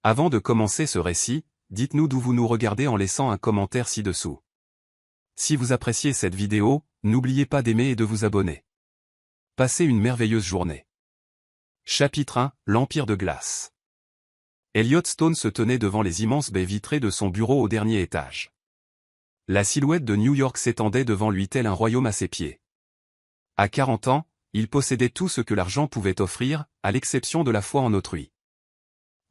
Avant de commencer ce récit, dites-nous d'où vous nous regardez en laissant un commentaire ci-dessous. Si vous appréciez cette vidéo, n'oubliez pas d'aimer et de vous abonner. Passez une merveilleuse journée. Chapitre 1, l'Empire de glace. Elliot Stone se tenait devant les immenses baies vitrées de son bureau au dernier étage. La silhouette de New York s'étendait devant lui tel un royaume à ses pieds. À 40 ans, il possédait tout ce que l'argent pouvait offrir, à l'exception de la foi en autrui.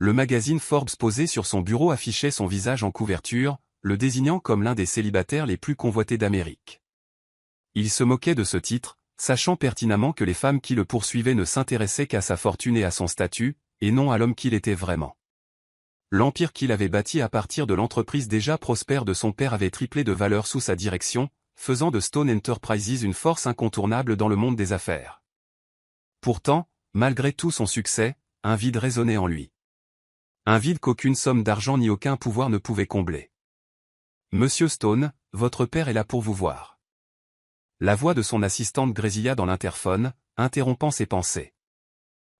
Le magazine Forbes posé sur son bureau affichait son visage en couverture, le désignant comme l'un des célibataires les plus convoités d'Amérique. Il se moquait de ce titre, sachant pertinemment que les femmes qui le poursuivaient ne s'intéressaient qu'à sa fortune et à son statut, et non à l'homme qu'il était vraiment. L'empire qu'il avait bâti à partir de l'entreprise déjà prospère de son père avait triplé de valeur sous sa direction, faisant de Stone Enterprises une force incontournable dans le monde des affaires. Pourtant, malgré tout son succès, un vide résonnait en lui. Un vide qu'aucune somme d'argent ni aucun pouvoir ne pouvait combler. « Monsieur Stone, votre père est là pour vous voir. » La voix de son assistante grésilla dans l'interphone, interrompant ses pensées.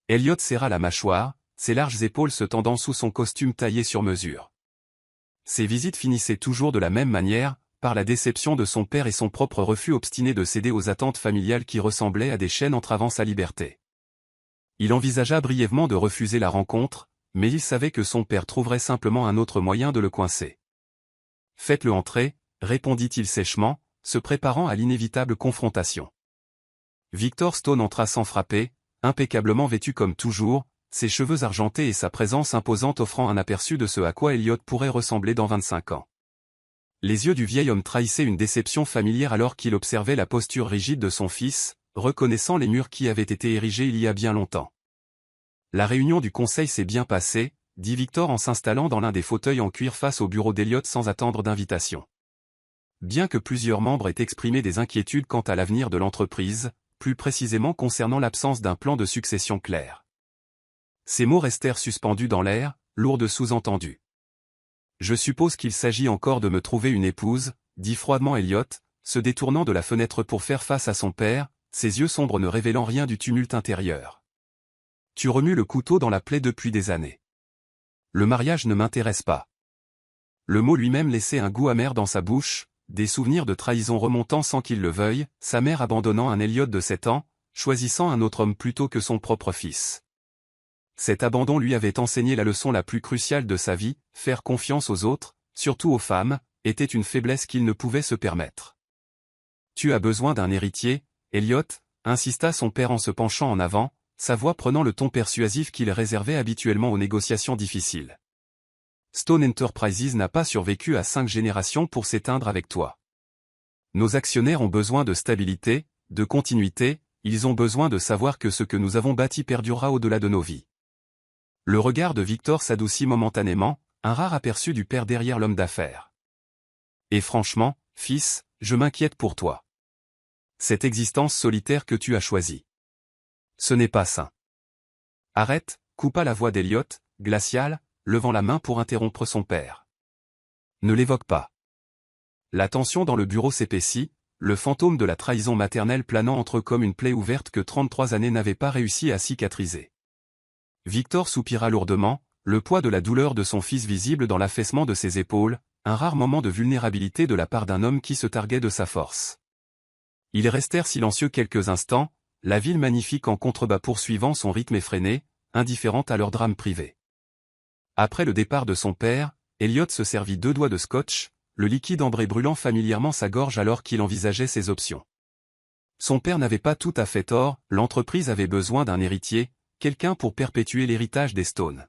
Elliot serra la mâchoire, ses larges épaules se tendant sous son costume taillé sur mesure. Ses visites finissaient toujours de la même manière, par la déception de son père et son propre refus obstiné de céder aux attentes familiales qui ressemblaient à des chaînes entravant sa liberté. Il envisagea brièvement de refuser la rencontre, mais il savait que son père trouverait simplement un autre moyen de le coincer. « Faites-le entrer, » répondit-il sèchement, se préparant à l'inévitable confrontation. Victor Stone entra sans frapper, impeccablement vêtu comme toujours, ses cheveux argentés et sa présence imposante offrant un aperçu de ce à quoi Elliot pourrait ressembler dans 25 ans. Les yeux du vieil homme trahissaient une déception familière alors qu'il observait la posture rigide de son fils, reconnaissant les murs qui avaient été érigés il y a bien longtemps. « La réunion du conseil s'est bien passée, » dit Victor en s'installant dans l'un des fauteuils en cuir face au bureau d'Elliot sans attendre d'invitation. Bien que plusieurs membres aient exprimé des inquiétudes quant à l'avenir de l'entreprise, plus précisément concernant l'absence d'un plan de succession clair. Ces mots restèrent suspendus dans l'air, lourds de sous-entendus. « Je suppose qu'il s'agit encore de me trouver une épouse, » dit froidement Elliot, se détournant de la fenêtre pour faire face à son père, ses yeux sombres ne révélant rien du tumulte intérieur. « Tu remues le couteau dans la plaie depuis des années. Le mariage ne m'intéresse pas. » Le mot lui-même laissait un goût amer dans sa bouche, des souvenirs de trahison remontant sans qu'il le veuille, sa mère abandonnant un Elliot de 7 ans, choisissant un autre homme plutôt que son propre fils. Cet abandon lui avait enseigné la leçon la plus cruciale de sa vie, faire confiance aux autres, surtout aux femmes, était une faiblesse qu'il ne pouvait se permettre. « Tu as besoin d'un héritier, Elliot » insista son père en se penchant en avant, sa voix prenant le ton persuasif qu'il réservait habituellement aux négociations difficiles. Stone Enterprises n'a pas survécu à 5 générations pour s'éteindre avec toi. Nos actionnaires ont besoin de stabilité, de continuité, ils ont besoin de savoir que ce que nous avons bâti perdurera au-delà de nos vies. Le regard de Victor s'adoucit momentanément, un rare aperçu du père derrière l'homme d'affaires. Et franchement, fils, je m'inquiète pour toi. Cette existence solitaire que tu as choisie. Ce n'est pas sain. Arrête, coupa la voix d'Elliot, glaciale, levant la main pour interrompre son père. Ne l'évoque pas. La tension dans le bureau s'épaissit, le fantôme de la trahison maternelle planant entre eux comme une plaie ouverte que 33 années n'avaient pas réussi à cicatriser. Victor soupira lourdement, le poids de la douleur de son fils visible dans l'affaissement de ses épaules, un rare moment de vulnérabilité de la part d'un homme qui se targuait de sa force. Ils restèrent silencieux quelques instants, la ville magnifique en contrebas poursuivant son rythme effréné, indifférente à leur drame privé. Après le départ de son père, Elliot se servit 2 doigts de scotch, le liquide ambré brûlant familièrement sa gorge alors qu'il envisageait ses options. Son père n'avait pas tout à fait tort, l'entreprise avait besoin d'un héritier, quelqu'un pour perpétuer l'héritage des Stone.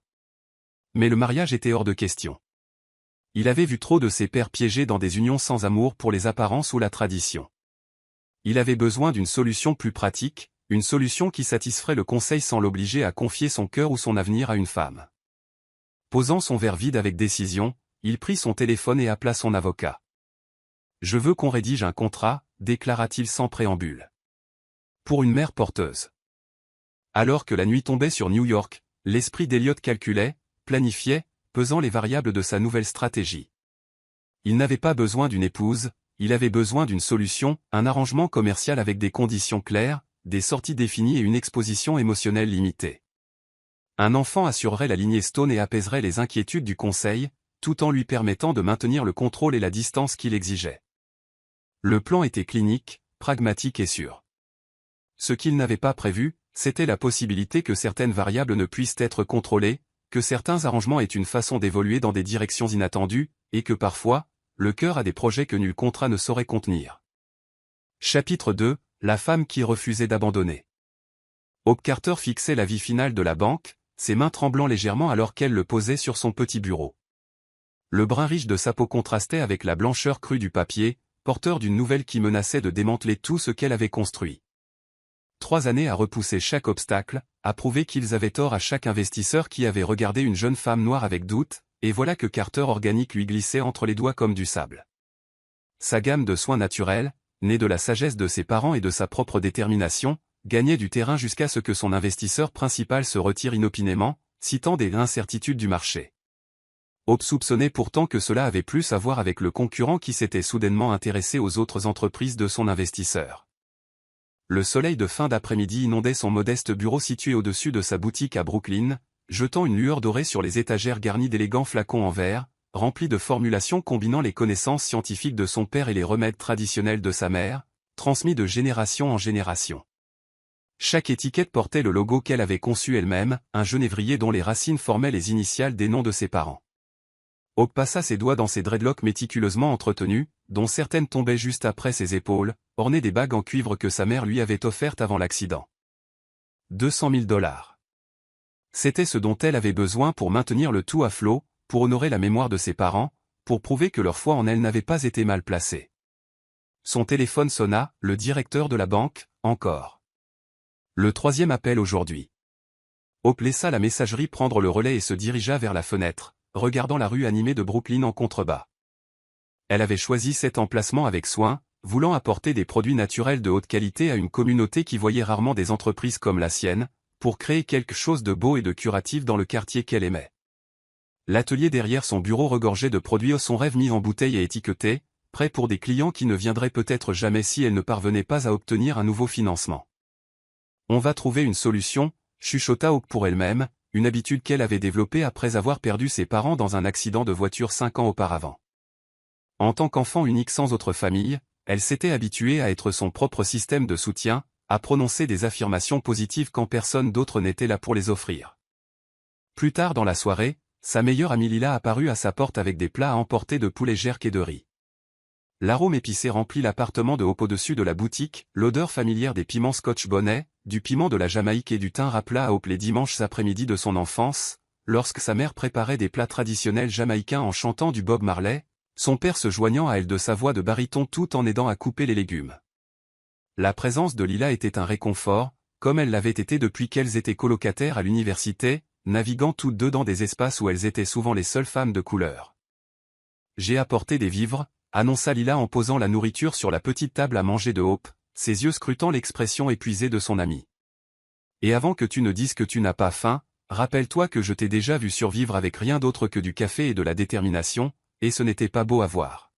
Mais le mariage était hors de question. Il avait vu trop de ses pères piégés dans des unions sans amour pour les apparences ou la tradition. Il avait besoin d'une solution plus pratique, une solution qui satisferait le conseil sans l'obliger à confier son cœur ou son avenir à une femme. Posant son verre vide avec décision, il prit son téléphone et appela son avocat. « Je veux qu'on rédige un contrat », déclara-t-il sans préambule. « Pour une mère porteuse. » Alors que la nuit tombait sur New York, l'esprit d'Elliot calculait, planifiait, pesant les variables de sa nouvelle stratégie. Il n'avait pas besoin d'une épouse, il avait besoin d'une solution, un arrangement commercial avec des conditions claires, des sorties définies et une exposition émotionnelle limitée. Un enfant assurerait la lignée Stone et apaiserait les inquiétudes du conseil, tout en lui permettant de maintenir le contrôle et la distance qu'il exigeait. Le plan était clinique, pragmatique et sûr. Ce qu'il n'avait pas prévu, c'était la possibilité que certaines variables ne puissent être contrôlées, que certains arrangements aient une façon d'évoluer dans des directions inattendues, et que parfois, le cœur a des projets que nul contrat ne saurait contenir. Chapitre 2, la femme qui refusait d'abandonner. Hope Carter fixait la vie finale de la banque, ses mains tremblant légèrement alors qu'elle le posait sur son petit bureau. Le brun riche de sa peau contrastait avec la blancheur crue du papier, porteur d'une nouvelle qui menaçait de démanteler tout ce qu'elle avait construit. 3 années à repousser chaque obstacle, à prouver qu'ils avaient tort à chaque investisseur qui avait regardé une jeune femme noire avec doute, et voilà que Carter Organic lui glissait entre les doigts comme du sable. Sa gamme de soins naturels, née de la sagesse de ses parents et de sa propre détermination, gagnait du terrain jusqu'à ce que son investisseur principal se retire inopinément, citant des incertitudes du marché. Hope soupçonnait pourtant que cela avait plus à voir avec le concurrent qui s'était soudainement intéressé aux autres entreprises de son investisseur. Le soleil de fin d'après-midi inondait son modeste bureau situé au-dessus de sa boutique à Brooklyn, jetant une lueur dorée sur les étagères garnies d'élégants flacons en verre, remplis de formulations combinant les connaissances scientifiques de son père et les remèdes traditionnels de sa mère, transmis de génération en génération. Chaque étiquette portait le logo qu'elle avait conçu elle-même, un genévrier dont les racines formaient les initiales des noms de ses parents. Hope passa ses doigts dans ses dreadlocks méticuleusement entretenus, dont certaines tombaient juste après ses épaules, ornées des bagues en cuivre que sa mère lui avait offertes avant l'accident. 200 000 $. C'était ce dont elle avait besoin pour maintenir le tout à flot, pour honorer la mémoire de ses parents, pour prouver que leur foi en elle n'avait pas été mal placée. Son téléphone sonna, le directeur de la banque, encore. Le 3e appel aujourd'hui. Hope laissa la messagerie prendre le relais et se dirigea vers la fenêtre, regardant la rue animée de Brooklyn en contrebas. Elle avait choisi cet emplacement avec soin, voulant apporter des produits naturels de haute qualité à une communauté qui voyait rarement des entreprises comme la sienne, pour créer quelque chose de beau et de curatif dans le quartier qu'elle aimait. L'atelier derrière son bureau regorgeait de produits son rêve mis en bouteille et étiquetés, prêts pour des clients qui ne viendraient peut-être jamais si elle ne parvenait pas à obtenir un nouveau financement. On va trouver une solution, chuchota Hope pour elle-même, une habitude qu'elle avait développée après avoir perdu ses parents dans un accident de voiture 5 ans auparavant. En tant qu'enfant unique sans autre famille, elle s'était habituée à être son propre système de soutien, à prononcer des affirmations positives quand personne d'autre n'était là pour les offrir. Plus tard dans la soirée, sa meilleure amie Lila apparut à sa porte avec des plats à emporter de poulet jerk et de riz. L'arôme épicé remplit l'appartement de Hope au-dessus de la boutique, l'odeur familière des piments Scotch bonnet, du piment de la Jamaïque et du thym rappela à Hope les dimanches après-midi de son enfance, lorsque sa mère préparait des plats traditionnels jamaïcains en chantant du Bob Marley, son père se joignant à elle de sa voix de baryton tout en aidant à couper les légumes. La présence de Lila était un réconfort, comme elle l'avait été depuis qu'elles étaient colocataires à l'université, naviguant toutes deux dans des espaces où elles étaient souvent les seules femmes de couleur. « J'ai apporté des vivres », annonça Lila en posant la nourriture sur la petite table à manger de Hope, ses yeux scrutant l'expression épuisée de son amie. « Et avant que tu ne dises que tu n'as pas faim, rappelle-toi que je t'ai déjà vu survivre avec rien d'autre que du café et de la détermination, et ce n'était pas beau à voir. »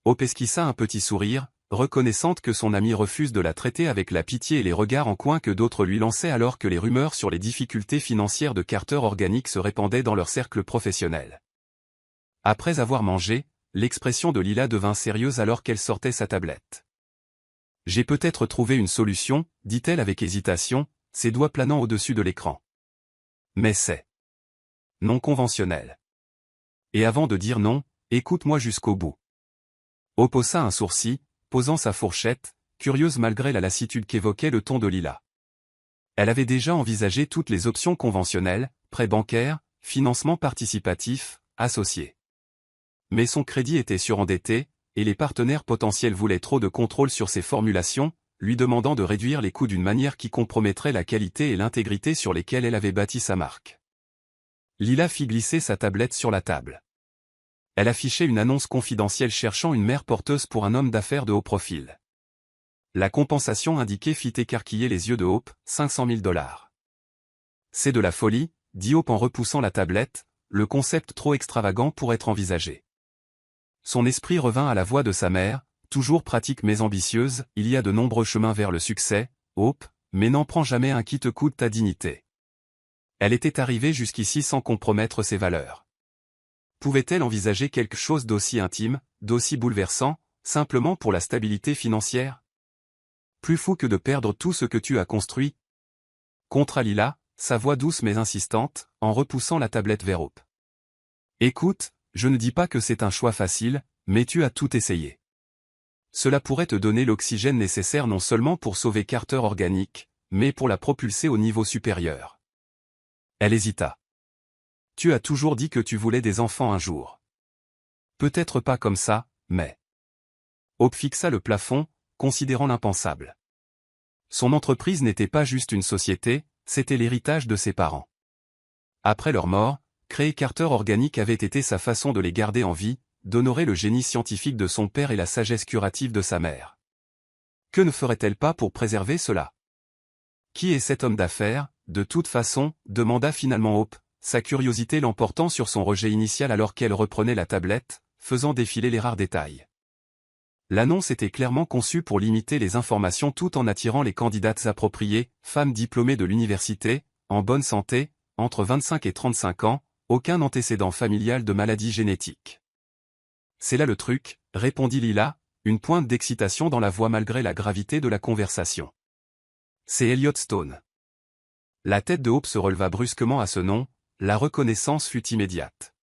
Hope esquissa un petit sourire, reconnaissante que son amie refuse de la traiter avec la pitié et les regards en coin que d'autres lui lançaient alors que les rumeurs sur les difficultés financières de Carter Organic se répandaient dans leur cercle professionnel. Après avoir mangé, l'expression de Lila devint sérieuse alors qu'elle sortait sa tablette. « J'ai peut-être trouvé une solution, dit-elle avec hésitation, ses doigts planant au-dessus de l'écran. Mais c'est non conventionnel. Et avant de dire non, écoute-moi jusqu'au bout. » Hope haussa un sourcil, posant sa fourchette, curieuse malgré la lassitude qu'évoquait le ton de Lila. Elle avait déjà envisagé toutes les options conventionnelles, prêt bancaire, financement participatif, associé. Mais son crédit était surendetté, et les partenaires potentiels voulaient trop de contrôle sur ses formulations, lui demandant de réduire les coûts d'une manière qui compromettrait la qualité et l'intégrité sur lesquelles elle avait bâti sa marque. Lila fit glisser sa tablette sur la table. Elle affichait une annonce confidentielle cherchant une mère porteuse pour un homme d'affaires de haut profil. La compensation indiquée fit écarquiller les yeux de Hope, 500 000 $. C'est de la folie, dit Hope en repoussant la tablette, le concept trop extravagant pour être envisagé. Son esprit revint à la voix de sa mère, toujours pratique mais ambitieuse, il y a de nombreux chemins vers le succès, Hope, mais n'en prends jamais un qui te coûte ta dignité. Elle était arrivée jusqu'ici sans compromettre ses valeurs. Pouvait-elle envisager quelque chose d'aussi intime, d'aussi bouleversant, simplement pour la stabilité financière? Plus fou que de perdre tout ce que tu as construit. Contra Lila, sa voix douce mais insistante, en repoussant la tablette vers Hope. Écoute, je ne dis pas que c'est un choix facile, mais tu as tout essayé. Cela pourrait te donner l'oxygène nécessaire non seulement pour sauver Carter Organic, mais pour la propulser au niveau supérieur. Elle hésita. Tu as toujours dit que tu voulais des enfants un jour. Peut-être pas comme ça, mais... Hope fixa le plafond, considérant l'impensable. Son entreprise n'était pas juste une société, c'était l'héritage de ses parents. Après leur mort, créer Carter Organic avait été sa façon de les garder en vie, d'honorer le génie scientifique de son père et la sagesse curative de sa mère. Que ne ferait-elle pas pour préserver cela? Qui est cet homme d'affaires, de toute façon, demanda finalement Hope, sa curiosité l'emportant sur son rejet initial alors qu'elle reprenait la tablette, faisant défiler les rares détails. L'annonce était clairement conçue pour limiter les informations tout en attirant les candidates appropriées, femmes diplômées de l'université, en bonne santé, entre 25 et 35 ans, aucun antécédent familial de maladie génétique. C'est là le truc, répondit Lila, une pointe d'excitation dans la voix malgré la gravité de la conversation. C'est Elliot Stone. La tête de Hope se releva brusquement à ce nom, la reconnaissance fut immédiate.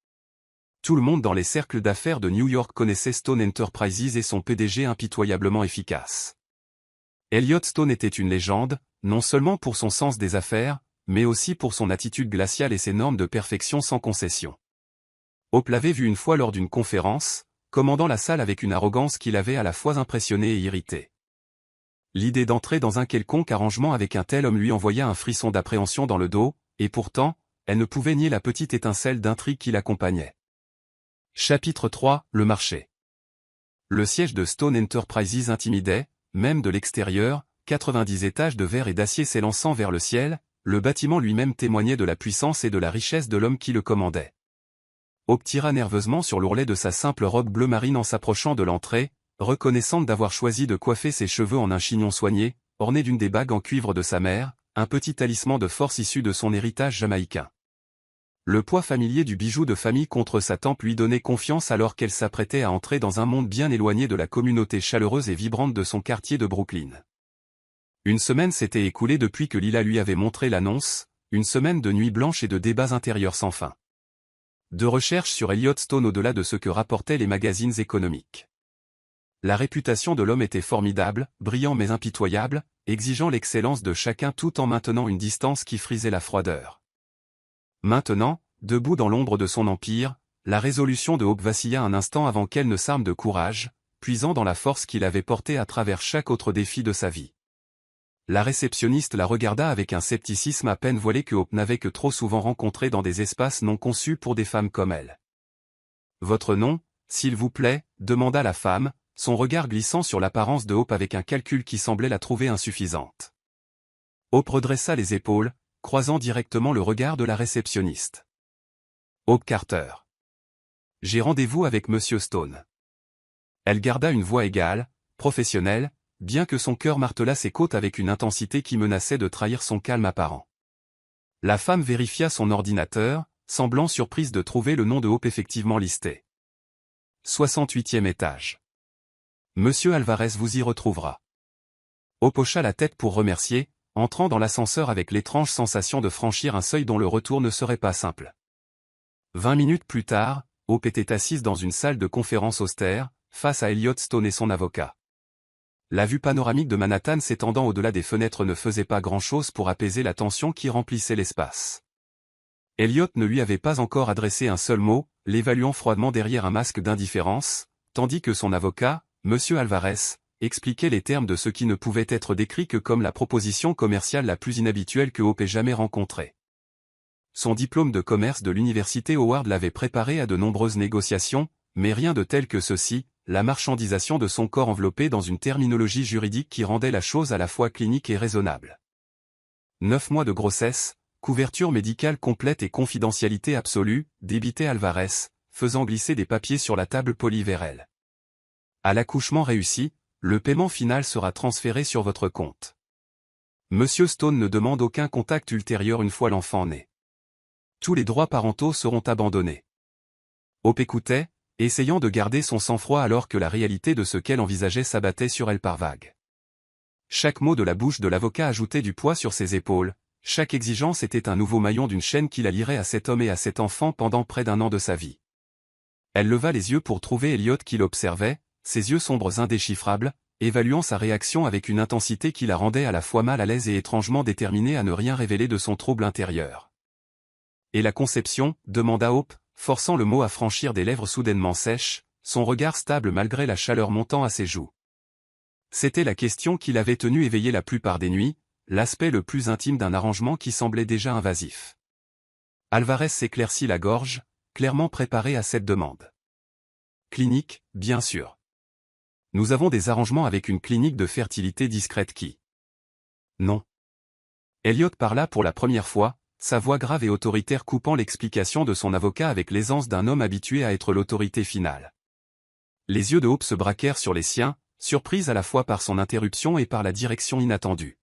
Tout le monde dans les cercles d'affaires de New York connaissait Stone Enterprises et son PDG impitoyablement efficace. Elliot Stone était une légende, non seulement pour son sens des affaires, mais aussi pour son attitude glaciale et ses normes de perfection sans concession. Hope l'avait vu une fois lors d'une conférence, commandant la salle avec une arrogance qui l'avait à la fois impressionné et irrité. L'idée d'entrer dans un quelconque arrangement avec un tel homme lui envoya un frisson d'appréhension dans le dos, et pourtant, elle ne pouvait nier la petite étincelle d'intrigue qui l'accompagnait. Chapitre 3, le marché. Le siège de Stone Enterprises intimidait, même de l'extérieur, 90 étages de verre et d'acier s'élançant vers le ciel, le bâtiment lui-même témoignait de la puissance et de la richesse de l'homme qui le commandait. Hope tira nerveusement sur l'ourlet de sa simple robe bleu marine en s'approchant de l'entrée, reconnaissante d'avoir choisi de coiffer ses cheveux en un chignon soigné, orné d'une des bagues en cuivre de sa mère, un petit talisman de force issu de son héritage jamaïcain. Le poids familier du bijou de famille contre sa tempe lui donnait confiance alors qu'elle s'apprêtait à entrer dans un monde bien éloigné de la communauté chaleureuse et vibrante de son quartier de Brooklyn. Une semaine s'était écoulée depuis que Lila lui avait montré l'annonce, une semaine de nuits blanches et de débats intérieurs sans fin. De recherches sur Elliot Stone au-delà de ce que rapportaient les magazines économiques. La réputation de l'homme était formidable, brillant mais impitoyable, exigeant l'excellence de chacun tout en maintenant une distance qui frisait la froideur. Maintenant, debout dans l'ombre de son empire, la résolution de Hope vacilla un instant avant qu'elle ne s'arme de courage, puisant dans la force qu'il avait portée à travers chaque autre défi de sa vie. La réceptionniste la regarda avec un scepticisme à peine voilé que Hope n'avait que trop souvent rencontré dans des espaces non conçus pour des femmes comme elle. « Votre nom, s'il vous plaît » demanda la femme, son regard glissant sur l'apparence de Hope avec un calcul qui semblait la trouver insuffisante. Hope redressa les épaules, croisant directement le regard de la réceptionniste. Hope Carter. J'ai rendez-vous avec Monsieur Stone. Elle garda une voix égale, professionnelle, bien que son cœur martelât ses côtes avec une intensité qui menaçait de trahir son calme apparent. La femme vérifia son ordinateur, semblant surprise de trouver le nom de Hope effectivement listé. 68e étage. Monsieur Alvarez vous y retrouvera. Hope hocha la tête pour remercier, entrant dans l'ascenseur avec l'étrange sensation de franchir un seuil dont le retour ne serait pas simple. 20 minutes plus tard, Hope était assise dans une salle de conférence austère, face à Elliot Stone et son avocat. La vue panoramique de Manhattan s'étendant au-delà des fenêtres ne faisait pas grand-chose pour apaiser la tension qui remplissait l'espace. Elliot ne lui avait pas encore adressé un seul mot, l'évaluant froidement derrière un masque d'indifférence, tandis que son avocat, Monsieur Alvarez, expliquait les termes de ce qui ne pouvait être décrit que comme la proposition commerciale la plus inhabituelle que Hope ait jamais rencontrée. Son diplôme de commerce de l'université Howard l'avait préparé à de nombreuses négociations, mais rien de tel que ceci, la marchandisation de son corps enveloppé dans une terminologie juridique qui rendait la chose à la fois clinique et raisonnable. 9 mois de grossesse, couverture médicale complète et confidentialité absolue, débitait Alvarez, faisant glisser des papiers sur la table polie vers elle. À l'accouchement réussi, le paiement final sera transféré sur votre compte. Monsieur Stone ne demande aucun contact ultérieur une fois l'enfant né. Tous les droits parentaux seront abandonnés. Hope écoutait, essayant de garder son sang-froid alors que la réalité de ce qu'elle envisageait s'abattait sur elle par vagues. Chaque mot de la bouche de l'avocat ajoutait du poids sur ses épaules, chaque exigence était un nouveau maillon d'une chaîne qui la lierait à cet homme et à cet enfant pendant près d'1 an de sa vie. Elle leva les yeux pour trouver Elliot qui l'observait, ses yeux sombres indéchiffrables, évaluant sa réaction avec une intensité qui la rendait à la fois mal à l'aise et étrangement déterminée à ne rien révéler de son trouble intérieur. « Et la conception ?» demanda Hope, forçant le mot à franchir des lèvres soudainement sèches, son regard stable malgré la chaleur montant à ses joues. C'était la question qui l'avait tenu éveillé la plupart des nuits, l'aspect le plus intime d'un arrangement qui semblait déjà invasif. Alvarez s'éclaircit la gorge, clairement préparé à cette demande. Clinique, bien sûr. Nous avons des arrangements avec une clinique de fertilité discrète qui... Non. Elliot parla pour la première fois, sa voix grave et autoritaire coupant l'explication de son avocat avec l'aisance d'un homme habitué à être l'autorité finale. Les yeux de Hope se braquèrent sur les siens, surprise à la fois par son interruption et par la direction inattendue.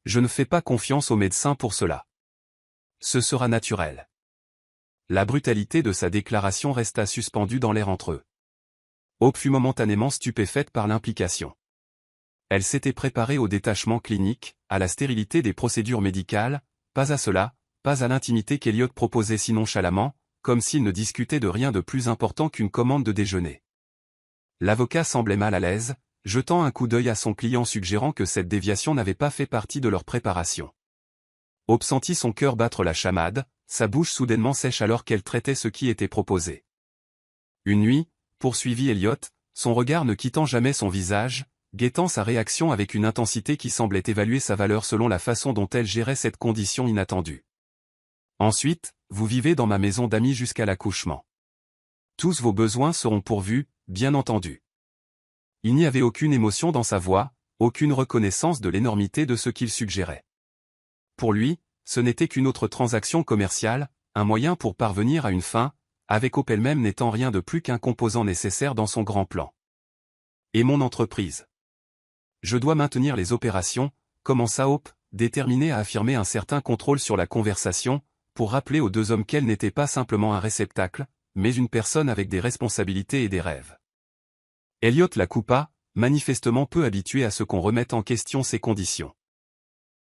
Je ne fais pas confiance aux médecins pour cela. Ce sera naturel. La brutalité de sa déclaration resta suspendue dans l'air entre eux. Hope fut momentanément stupéfaite par l'implication. Elle s'était préparée au détachement clinique, à la stérilité des procédures médicales, pas à cela, pas à l'intimité qu'Elliot proposait si nonchalamment, comme s'il ne discutait de rien de plus important qu'une commande de déjeuner. L'avocat semblait mal à l'aise, jetant un coup d'œil à son client suggérant que cette déviation n'avait pas fait partie de leur préparation. Hope sentit son cœur battre la chamade, sa bouche soudainement sèche alors qu'elle traitait ce qui était proposé. Une nuit, poursuivit Elliot, son regard ne quittant jamais son visage, guettant sa réaction avec une intensité qui semblait évaluer sa valeur selon la façon dont elle gérait cette condition inattendue. Ensuite, vous vivez dans ma maison d'amis jusqu'à l'accouchement. Tous vos besoins seront pourvus, bien entendu. Il n'y avait aucune émotion dans sa voix, aucune reconnaissance de l'énormité de ce qu'il suggérait. Pour lui, ce n'était qu'une autre transaction commerciale, un moyen pour parvenir à une fin, avec Hope elle-même n'étant rien de plus qu'un composant nécessaire dans son grand plan. Et mon entreprise. Je dois maintenir les opérations, commença Hope, déterminée à affirmer un certain contrôle sur la conversation, pour rappeler aux deux hommes qu'elle n'était pas simplement un réceptacle, mais une personne avec des responsabilités et des rêves. Elliot la coupa, manifestement peu habitué à ce qu'on remette en question ses conditions.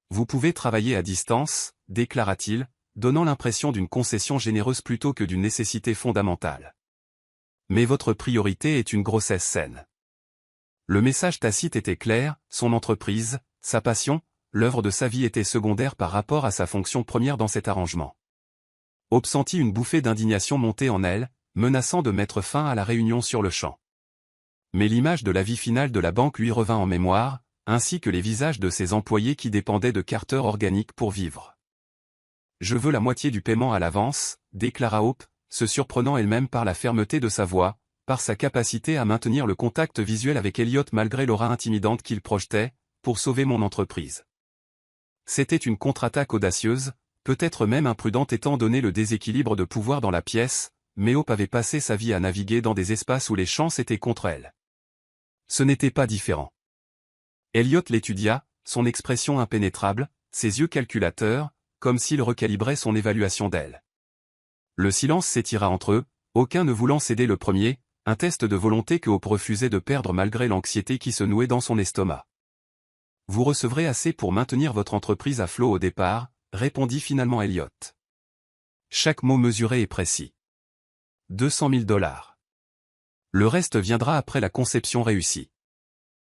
Vous pouvez travailler à distance, déclara-t-il, donnant l'impression d'une concession généreuse plutôt que d'une nécessité fondamentale. Mais votre priorité est une grossesse saine. Le message tacite était clair, son entreprise, sa passion, l'œuvre de sa vie était secondaire par rapport à sa fonction première dans cet arrangement. Hope sentit une bouffée d'indignation monter en elle, menaçant de mettre fin à la réunion sur le champ. Mais l'image de la vie finale de la banque lui revint en mémoire, ainsi que les visages de ses employés qui dépendaient de Carter organiques pour vivre. Je veux la moitié du paiement à l'avance, déclara Hope, se surprenant elle-même par la fermeté de sa voix, par sa capacité à maintenir le contact visuel avec Elliot malgré l'aura intimidante qu'il projetait, pour sauver mon entreprise. C'était une contre-attaque audacieuse, peut-être même imprudente étant donné le déséquilibre de pouvoir dans la pièce, mais Hope avait passé sa vie à naviguer dans des espaces où les chances étaient contre elle. Ce n'était pas différent. Elliot l'étudia, son expression impénétrable, ses yeux calculateurs, comme s'il recalibrait son évaluation d'elle. Le silence s'étira entre eux, aucun ne voulant céder le premier, un test de volonté que Hope refusait de perdre malgré l'anxiété qui se nouait dans son estomac. Vous recevrez assez pour maintenir votre entreprise à flot au départ, répondit finalement Elliot. Chaque mot mesuré et précis. 200 000 $. Le reste viendra après la conception réussie.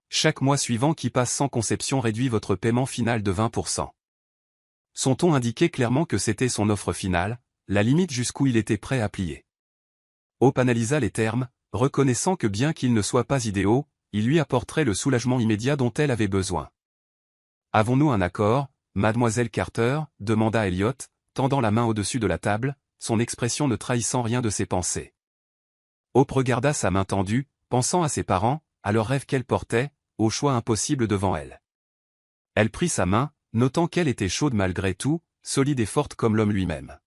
Chaque mois suivant qui passe sans conception réduit votre paiement final de 20%. Son ton indiquait clairement que c'était son offre finale, la limite jusqu'où il était prêt à plier. Hope analysa les termes, reconnaissant que bien qu'ils ne soient pas idéaux, ils lui apporteraient le soulagement immédiat dont elle avait besoin. Avons-nous un accord, mademoiselle Carter, demanda Elliot, tendant la main au-dessus de la table, son expression ne trahissant rien de ses pensées. Hope regarda sa main tendue, pensant à ses parents, à leurs rêves qu'elle portait, au choix impossible devant elle. Elle prit sa main, notant qu'elle était chaude malgré tout, solide et forte comme l'homme lui-même.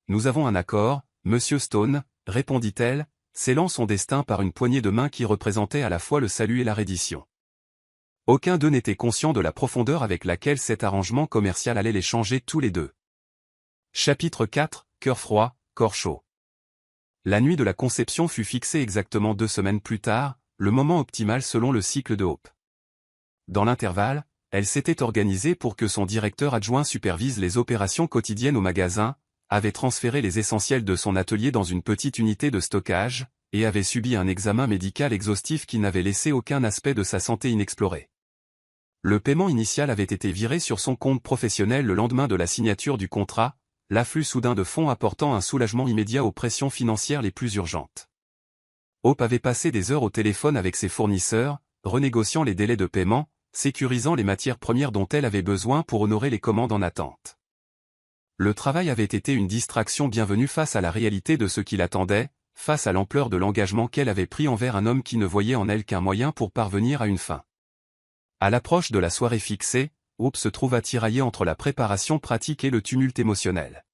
Nous avons un accord, Monsieur Stone, répondit-elle, scellant son destin par une poignée de main qui représentait à la fois le salut et la reddition. Aucun d'eux n'était conscient de la profondeur avec laquelle cet arrangement commercial allait les changer tous les deux. Chapitre 4, Cœur froid, corps chaud. La nuit de la conception fut fixée exactement 2 semaines plus tard, le moment optimal selon le cycle de Hope. Dans l'intervalle, elle s'était organisée pour que son directeur adjoint supervise les opérations quotidiennes au magasin, avait transféré les essentiels de son atelier dans une petite unité de stockage, et avait subi un examen médical exhaustif qui n'avait laissé aucun aspect de sa santé inexploré. Le paiement initial avait été viré sur son compte professionnel le lendemain de la signature du contrat, l'afflux soudain de fonds apportant un soulagement immédiat aux pressions financières les plus urgentes. Hope avait passé des heures au téléphone avec ses fournisseurs, renégociant les délais de paiement, sécurisant les matières premières dont elle avait besoin pour honorer les commandes en attente. Le travail avait été une distraction bienvenue face à la réalité de ce qui l'attendait, face à l'ampleur de l'engagement qu'elle avait pris envers un homme qui ne voyait en elle qu'un moyen pour parvenir à une fin. À l'approche de la soirée fixée, Hope se trouva tiraillée entre la préparation pratique et le tumulte émotionnel.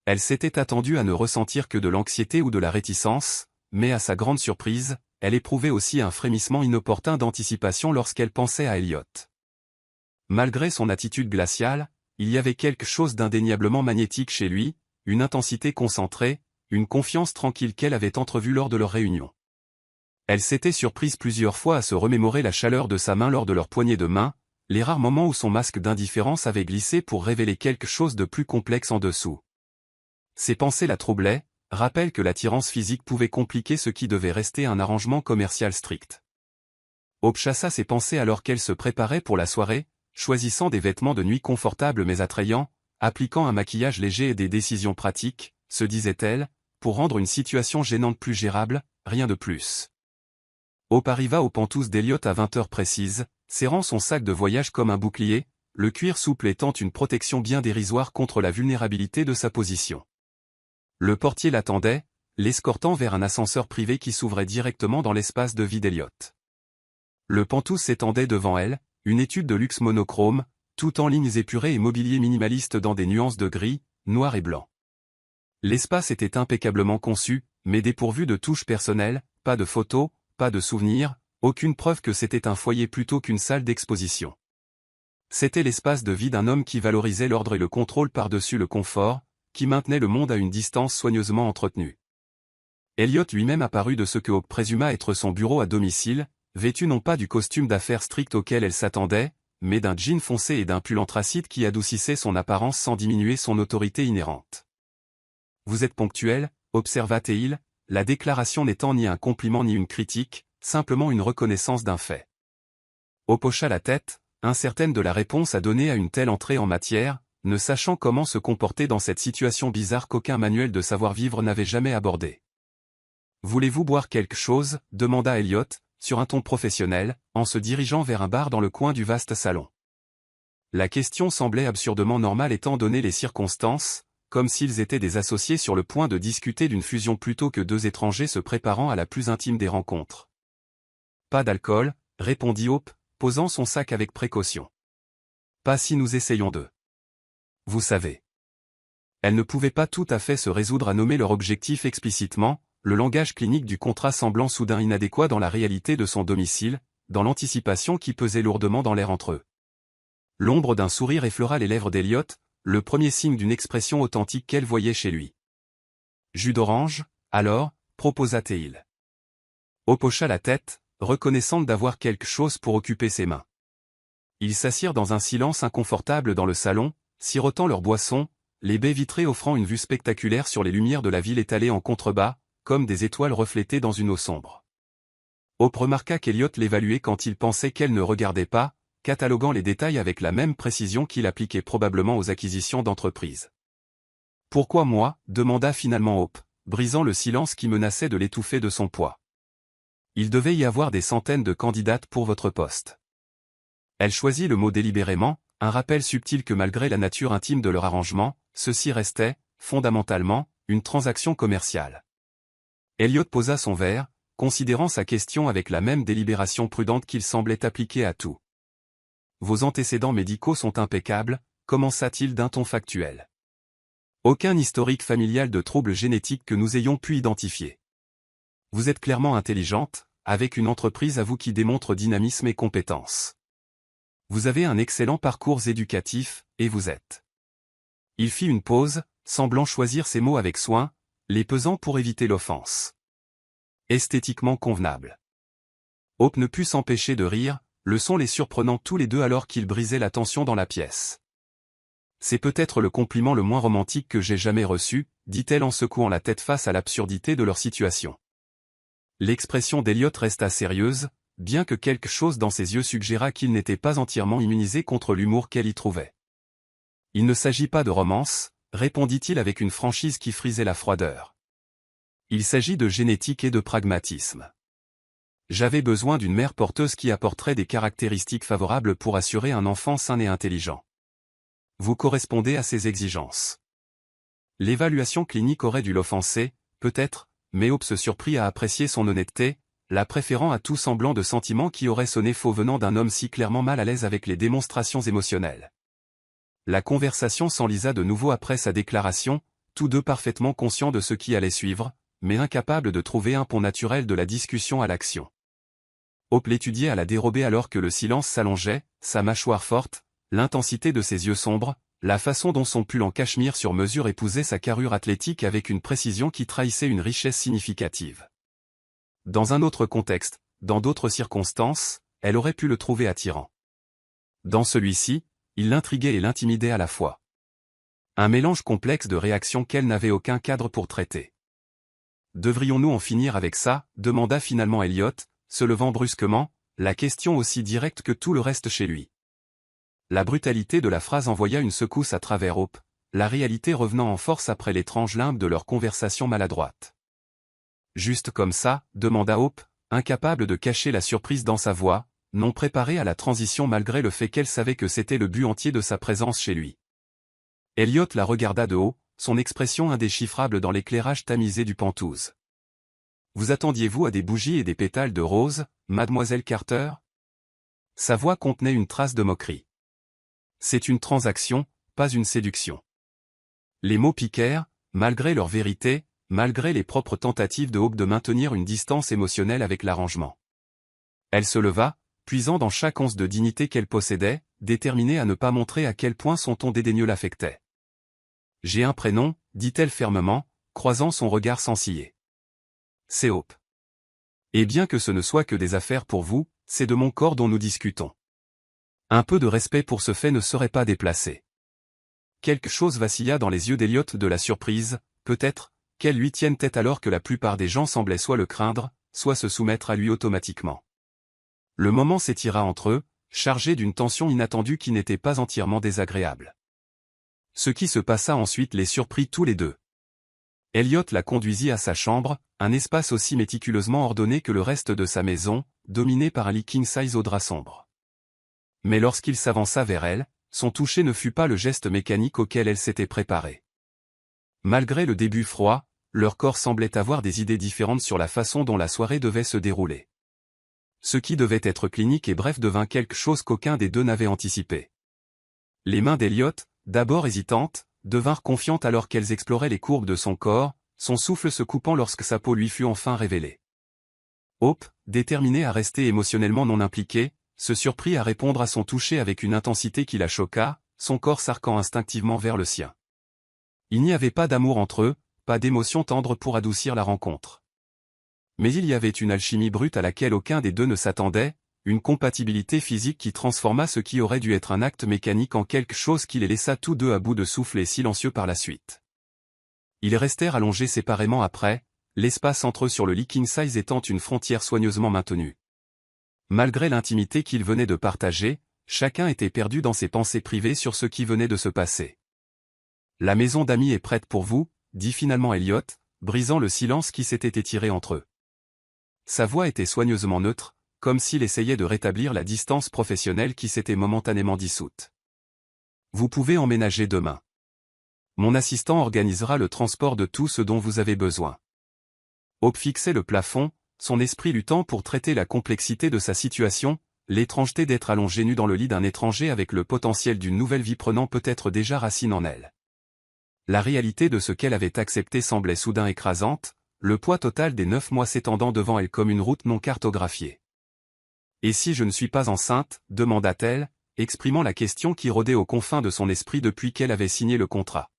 Elle s'était attendue à ne ressentir que de l'anxiété ou de la réticence, mais à sa grande surprise, elle éprouvait aussi un frémissement inopportun d'anticipation lorsqu'elle pensait à Elliot. Malgré son attitude glaciale, il y avait quelque chose d'indéniablement magnétique chez lui, une intensité concentrée, une confiance tranquille qu'elle avait entrevue lors de leur réunion. Elle s'était surprise plusieurs fois à se remémorer la chaleur de sa main lors de leur poignée de main, les rares moments où son masque d'indifférence avait glissé pour révéler quelque chose de plus complexe en dessous. Ses pensées la troublaient, rappellent que l'attirance physique pouvait compliquer ce qui devait rester un arrangement commercial strict. Hope chassa ses pensées alors qu'elle se préparait pour la soirée, choisissant des vêtements de nuit confortables mais attrayants, appliquant un maquillage léger et des décisions pratiques, se disait-elle, pour rendre une situation gênante plus gérable, rien de plus. Hope arriva aux Penthouse d'Elliot à 20 heures précises, serrant son sac de voyage comme un bouclier, le cuir souple étant une protection bien dérisoire contre la vulnérabilité de sa position. Le portier l'attendait, l'escortant vers un ascenseur privé qui s'ouvrait directement dans l'espace de vie d'Elliot. Le Penthouse s'étendait devant elle, une étude de luxe monochrome, tout en lignes épurées et mobilier minimaliste dans des nuances de gris, noir et blanc. L'espace était impeccablement conçu, mais dépourvu de touches personnelles, pas de photos, pas de souvenirs, aucune preuve que c'était un foyer plutôt qu'une salle d'exposition. C'était l'espace de vie d'un homme qui valorisait l'ordre et le contrôle par-dessus le confort, qui maintenait le monde à une distance soigneusement entretenue. Elliot lui-même apparut de ce que Hope présuma être son bureau à domicile, vêtu non pas du costume d'affaires strict auquel elle s'attendait, mais d'un jean foncé et d'un pull anthracite qui adoucissait son apparence sans diminuer son autorité inhérente. « Vous êtes ponctuel » observa-t-il, la déclaration n'étant ni un compliment ni une critique, simplement une reconnaissance d'un fait. Hope hocha la tête, incertaine de la réponse à donner à une telle entrée en matière, ne sachant comment se comporter dans cette situation bizarre qu'aucun manuel de savoir-vivre n'avait jamais abordée. « Voulez-vous boire quelque chose » demanda Elliot, sur un ton professionnel, en se dirigeant vers un bar dans le coin du vaste salon. La question semblait absurdement normale étant donné les circonstances, comme s'ils étaient des associés sur le point de discuter d'une fusion plutôt que deux étrangers se préparant à la plus intime des rencontres. « Pas d'alcool » répondit Hope, posant son sac avec précaution. « Pas si nous essayons de... Vous savez. » Elle ne pouvait pas tout à fait se résoudre à nommer leur objectif explicitement, le langage clinique du contrat semblant soudain inadéquat dans la réalité de son domicile, dans l'anticipation qui pesait lourdement dans l'air entre eux. L'ombre d'un sourire effleura les lèvres d'Elliot, le premier signe d'une expression authentique qu'elle voyait chez lui. « Jus d'orange, alors » proposa-t-il. Hope hocha la tête, reconnaissante d'avoir quelque chose pour occuper ses mains. Ils s'assirent dans un silence inconfortable dans le salon, sirotant leur boisson, les baies vitrées offrant une vue spectaculaire sur les lumières de la ville étalées en contrebas, comme des étoiles reflétées dans une eau sombre. Hope remarqua qu'Elliot l'évaluait quand il pensait qu'elle ne regardait pas, cataloguant les détails avec la même précision qu'il appliquait probablement aux acquisitions d'entreprises. « Pourquoi moi » demanda finalement Hope, brisant le silence qui menaçait de l'étouffer de son poids. « Il devait y avoir des centaines de candidates pour votre poste. » Elle choisit le mot délibérément, un rappel subtil que malgré la nature intime de leur arrangement, ceci restait, fondamentalement, une transaction commerciale. Elliot posa son verre, considérant sa question avec la même délibération prudente qu'il semblait appliquer à tout. « Vos antécédents médicaux sont impeccables » commença-t-il d'un ton factuel. « Aucun historique familial de troubles génétiques que nous ayons pu identifier. Vous êtes clairement intelligente, avec une entreprise à vous qui démontre dynamisme et compétence. Vous avez un excellent parcours éducatif, et vous êtes. » Il fit une pause, semblant choisir ses mots avec soin, les pesant pour éviter l'offense. Esthétiquement convenable. Hope ne put s'empêcher de rire, le son les surprenant tous les deux alors qu'ils brisaient la tension dans la pièce. C'est peut-être le compliment le moins romantique que j'ai jamais reçu, dit-elle en secouant la tête face à l'absurdité de leur situation. L'expression d'Elliot resta sérieuse, bien que quelque chose dans ses yeux suggéra qu'il n'était pas entièrement immunisé contre l'humour qu'elle y trouvait. Il ne s'agit pas de romance, répondit-il avec une franchise qui frisait la froideur. Il s'agit de génétique et de pragmatisme. J'avais besoin d'une mère porteuse qui apporterait des caractéristiques favorables pour assurer un enfant sain et intelligent. Vous correspondez à ces exigences. L'évaluation clinique aurait dû l'offenser, peut-être, mais Hope se surprit à apprécier son honnêteté, la préférant à tout semblant de sentiment qui aurait sonné faux venant d'un homme si clairement mal à l'aise avec les démonstrations émotionnelles. La conversation s'enlisa de nouveau après sa déclaration, tous deux parfaitement conscients de ce qui allait suivre, mais incapables de trouver un pont naturel de la discussion à l'action. Hope l'étudiait à la dérobée alors que le silence s'allongeait, sa mâchoire forte, l'intensité de ses yeux sombres, la façon dont son pull en cachemire sur mesure épousait sa carrure athlétique avec une précision qui trahissait une richesse significative. Dans un autre contexte, dans d'autres circonstances, elle aurait pu le trouver attirant. Dans celui-ci, il l'intriguait et l'intimidait à la fois. Un mélange complexe de réactions qu'elle n'avait aucun cadre pour traiter. Devrions-nous en finir avec ça, demanda finalement Elliot, se levant brusquement, la question aussi directe que tout le reste chez lui. La brutalité de la phrase envoya une secousse à travers Hope, la réalité revenant en force après l'étrange limbe de leur conversation maladroite. Juste comme ça, demanda Hope, incapable de cacher la surprise dans sa voix, non préparée à la transition malgré le fait qu'elle savait que c'était le but entier de sa présence chez lui. Elliot la regarda de haut, son expression indéchiffrable dans l'éclairage tamisé du penthouse. Vous attendiez-vous à des bougies et des pétales de rose, mademoiselle Carter? Sa voix contenait une trace de moquerie. C'est une transaction, pas une séduction. Les mots piquèrent, malgré leur vérité, malgré les propres tentatives de Hope de maintenir une distance émotionnelle avec l'arrangement. Elle se leva, puisant dans chaque once de dignité qu'elle possédait, déterminée à ne pas montrer à quel point son ton dédaigneux l'affectait. J'ai un prénom, dit-elle fermement, croisant son regard sans ciller. C'est Hope. Et bien que ce ne soit que des affaires pour vous, c'est de mon corps dont nous discutons. Un peu de respect pour ce fait ne serait pas déplacé. Quelque chose vacilla dans les yeux d'Elliot de la surprise, peut-être, qu'elle lui tienne tête alors que la plupart des gens semblaient soit le craindre, soit se soumettre à lui automatiquement. Le moment s'étira entre eux, chargé d'une tension inattendue qui n'était pas entièrement désagréable. Ce qui se passa ensuite les surprit tous les deux. Elliot la conduisit à sa chambre, un espace aussi méticuleusement ordonné que le reste de sa maison, dominé par un lit king size au drap sombre. Mais lorsqu'il s'avança vers elle, son toucher ne fut pas le geste mécanique auquel elle s'était préparée. Malgré le début froid, leur corps semblait avoir des idées différentes sur la façon dont la soirée devait se dérouler. Ce qui devait être clinique et bref devint quelque chose qu'aucun des deux n'avait anticipé. Les mains d'Elliot, d'abord hésitantes, devinrent confiantes alors qu'elles exploraient les courbes de son corps, son souffle se coupant lorsque sa peau lui fut enfin révélée. Hope, déterminée à rester émotionnellement non impliquée, se surprit à répondre à son toucher avec une intensité qui la choqua, son corps s'arquant instinctivement vers le sien. Il n'y avait pas d'amour entre eux, pas d'émotion tendre pour adoucir la rencontre. Mais il y avait une alchimie brute à laquelle aucun des deux ne s'attendait, une compatibilité physique qui transforma ce qui aurait dû être un acte mécanique en quelque chose qui les laissa tous deux à bout de souffle et silencieux par la suite. Ils restèrent allongés séparément après, l'espace entre eux sur le lit king size étant une frontière soigneusement maintenue. Malgré l'intimité qu'ils venaient de partager, chacun était perdu dans ses pensées privées sur ce qui venait de se passer. La maison d'amis est prête pour vous, dit finalement Elliot, brisant le silence qui s'était étiré entre eux. Sa voix était soigneusement neutre, comme s'il essayait de rétablir la distance professionnelle qui s'était momentanément dissoute. Vous pouvez emménager demain. Mon assistant organisera le transport de tout ce dont vous avez besoin. Hope fixait le plafond, son esprit luttant pour traiter la complexité de sa situation, l'étrangeté d'être allongé nu dans le lit d'un étranger avec le potentiel d'une nouvelle vie prenant peut-être déjà racine en elle. La réalité de ce qu'elle avait accepté semblait soudain écrasante, le poids total des 9 mois s'étendant devant elle comme une route non cartographiée. « Et si je ne suis pas enceinte ?» demanda-t-elle, exprimant la question qui rôdait aux confins de son esprit depuis qu'elle avait signé le contrat.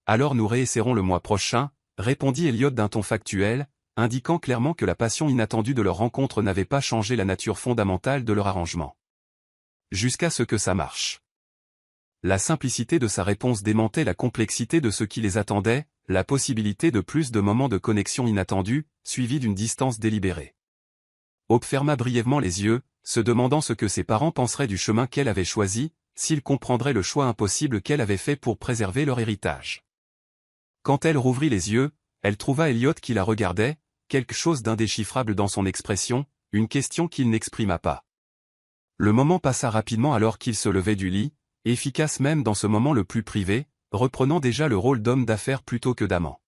Alors nous réessaierons le mois prochain, répondit Elliot d'un ton factuel, indiquant clairement que la passion inattendue de leur rencontre n'avait pas changé la nature fondamentale de leur arrangement. Jusqu'à ce que ça marche. La simplicité de sa réponse démentait la complexité de ce qui les attendait, la possibilité de plus de moments de connexion inattendus, suivis d'une distance délibérée. Hope ferma brièvement les yeux, se demandant ce que ses parents penseraient du chemin qu'elle avait choisi, s'ils comprendraient le choix impossible qu'elle avait fait pour préserver leur héritage. Quand elle rouvrit les yeux, elle trouva Elliot qui la regardait, quelque chose d'indéchiffrable dans son expression, une question qu'il n'exprima pas. Le moment passa rapidement alors qu'il se levait du lit, efficace même dans ce moment le plus privé, reprenant déjà le rôle d'homme d'affaires plutôt que d'amant.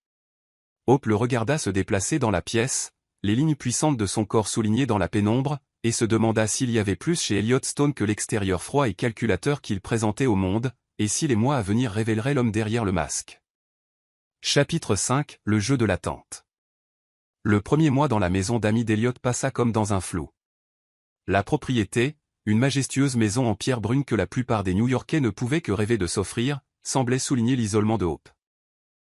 Hope le regarda se déplacer dans la pièce, les lignes puissantes de son corps soulignées dans la pénombre, et se demanda s'il y avait plus chez Elliot Stone que l'extérieur froid et calculateur qu'il présentait au monde, et si les mois à venir révéleraient l'homme derrière le masque. Chapitre 5, le jeu de l'attente. Le premier mois dans la maison d'amis d'Elliot passa comme dans un flou. La propriété, une majestueuse maison en pierre brune que la plupart des New-Yorkais ne pouvaient que rêver de s'offrir, semblait souligner l'isolement de Hope.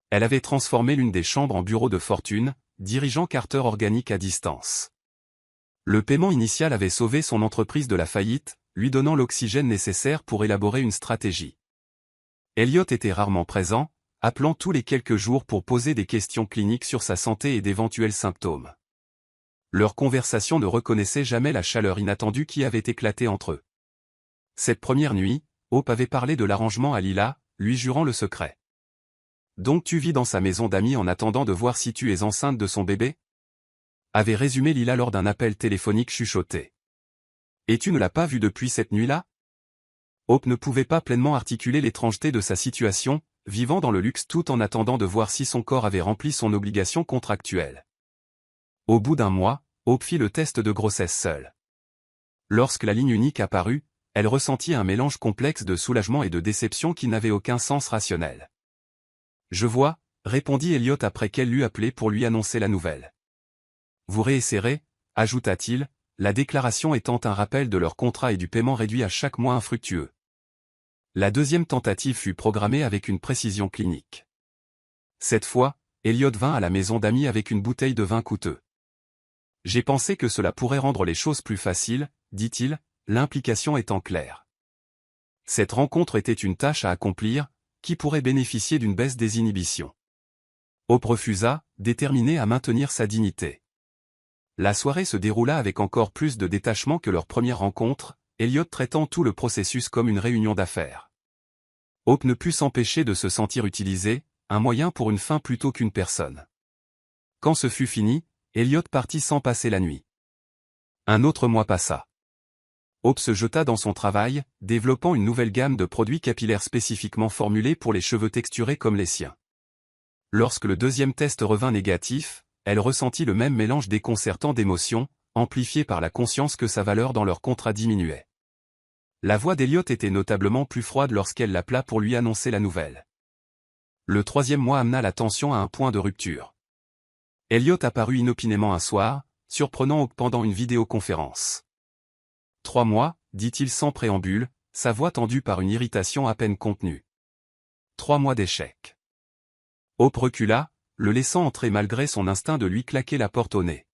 Elle avait transformé l'une des chambres en bureau de fortune, dirigeant Carter Organic à distance. Le paiement initial avait sauvé son entreprise de la faillite, lui donnant l'oxygène nécessaire pour élaborer une stratégie. Elliot était rarement présent, appelant tous les quelques jours pour poser des questions cliniques sur sa santé et d'éventuels symptômes. Leur conversation ne reconnaissait jamais la chaleur inattendue qui avait éclaté entre eux. Cette première nuit, Hope avait parlé de l'arrangement à Lila, lui jurant le secret. « Donc tu vis dans sa maison d'amis en attendant de voir si tu es enceinte de son bébé ?» avait résumé Lila lors d'un appel téléphonique chuchoté. « Et tu ne l'as pas vu depuis cette nuit-là ?» Hope ne pouvait pas pleinement articuler l'étrangeté de sa situation, vivant dans le luxe tout en attendant de voir si son corps avait rempli son obligation contractuelle. Au bout d'un mois, Hope fit le test de grossesse seule. Lorsque la ligne unique apparut, elle ressentit un mélange complexe de soulagement et de déception qui n'avait aucun sens rationnel. « Je vois, » répondit Elliot après qu'elle l'eut appelé pour lui annoncer la nouvelle. « Vous réessaierez, » ajouta-t-il, la déclaration étant un rappel de leur contrat et du paiement réduit à chaque mois infructueux. La deuxième tentative fut programmée avec une précision clinique. Cette fois, Elliot vint à la maison d'amis avec une bouteille de vin coûteux. « J'ai pensé que cela pourrait rendre les choses plus faciles, » dit-il, l'implication étant claire. Cette rencontre était une tâche à accomplir, qui pourrait bénéficier d'une baisse des inhibitions. Hope refusa, déterminée à maintenir sa dignité. La soirée se déroula avec encore plus de détachement que leur première rencontre, Elliot traitant tout le processus comme une réunion d'affaires. Hope ne put s'empêcher de se sentir utilisé, un moyen pour une fin plutôt qu'une personne. Quand ce fut fini, Elliot partit sans passer la nuit. Un autre mois passa. Hope se jeta dans son travail, développant une nouvelle gamme de produits capillaires spécifiquement formulés pour les cheveux texturés comme les siens. Lorsque le deuxième test revint négatif, elle ressentit le même mélange déconcertant d'émotions, amplifié par la conscience que sa valeur dans leur contrat diminuait. La voix d'Elliot était notablement plus froide lorsqu'elle l'appela pour lui annoncer la nouvelle. Le troisième mois amena la tension à un point de rupture. Elliot apparut inopinément un soir, surprenant Hope pendant une vidéoconférence. « 3 mois, dit-il sans préambule, sa voix tendue par une irritation à peine contenue. 3 mois d'échec. Hope recula, le laissant entrer malgré son instinct de lui claquer la porte au nez.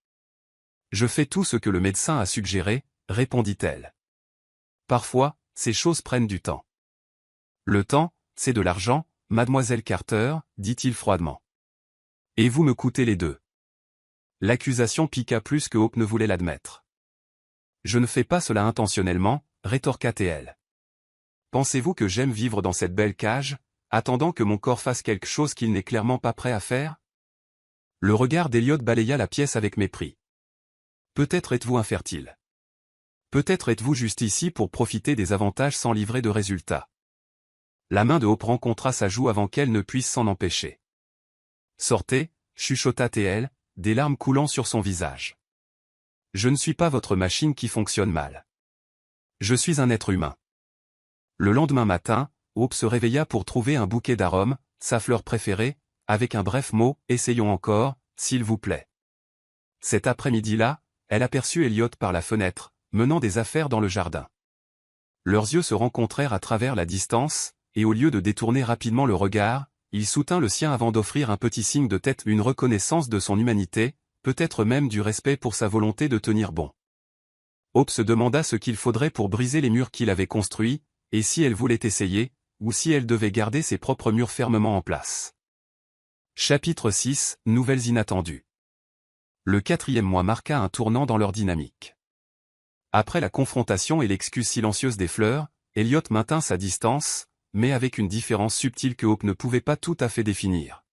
« Je fais tout ce que le médecin a suggéré, » répondit-elle. « Parfois, ces choses prennent du temps. »« Le temps, c'est de l'argent, mademoiselle Carter, » dit-il froidement. « Et vous me coûtez les deux. » L'accusation piqua plus que Hope ne voulait l'admettre. « Je ne fais pas cela intentionnellement, » rétorqua-t-elle. « Pensez-vous que j'aime vivre dans cette belle cage, attendant que mon corps fasse quelque chose qu'il n'est clairement pas prêt à faire ?» Le regard d'Elliot balaya la pièce avec mépris. « Peut-être êtes-vous infertile. Peut-être êtes-vous juste ici pour profiter des avantages sans livrer de résultats. » La main de Hope rencontra sa joue avant qu'elle ne puisse s'en empêcher. « Sortez, » chuchota-t-elle, des larmes coulant sur son visage. « Je ne suis pas votre machine qui fonctionne mal. Je suis un être humain. » Le lendemain matin, Hope se réveilla pour trouver un bouquet d'arômes, sa fleur préférée, avec un bref mot « Essayons encore, s'il vous plaît ». Cet après-midi-là, elle aperçut Elliot par la fenêtre, menant des affaires dans le jardin. Leurs yeux se rencontrèrent à travers la distance, et au lieu de détourner rapidement le regard, il soutint le sien avant d'offrir un petit signe de tête, une reconnaissance de son humanité, peut-être même du respect pour sa volonté de tenir bon. Hope se demanda ce qu'il faudrait pour briser les murs qu'il avait construits, et si elle voulait essayer, ou si elle devait garder ses propres murs fermement en place. Chapitre 6, Nouvelles inattendues. Le 4e mois marqua un tournant dans leur dynamique. Après la confrontation et l'excuse silencieuse des fleurs, Elliot maintint sa distance, mais avec une différence subtile que Hope ne pouvait pas tout à fait définir.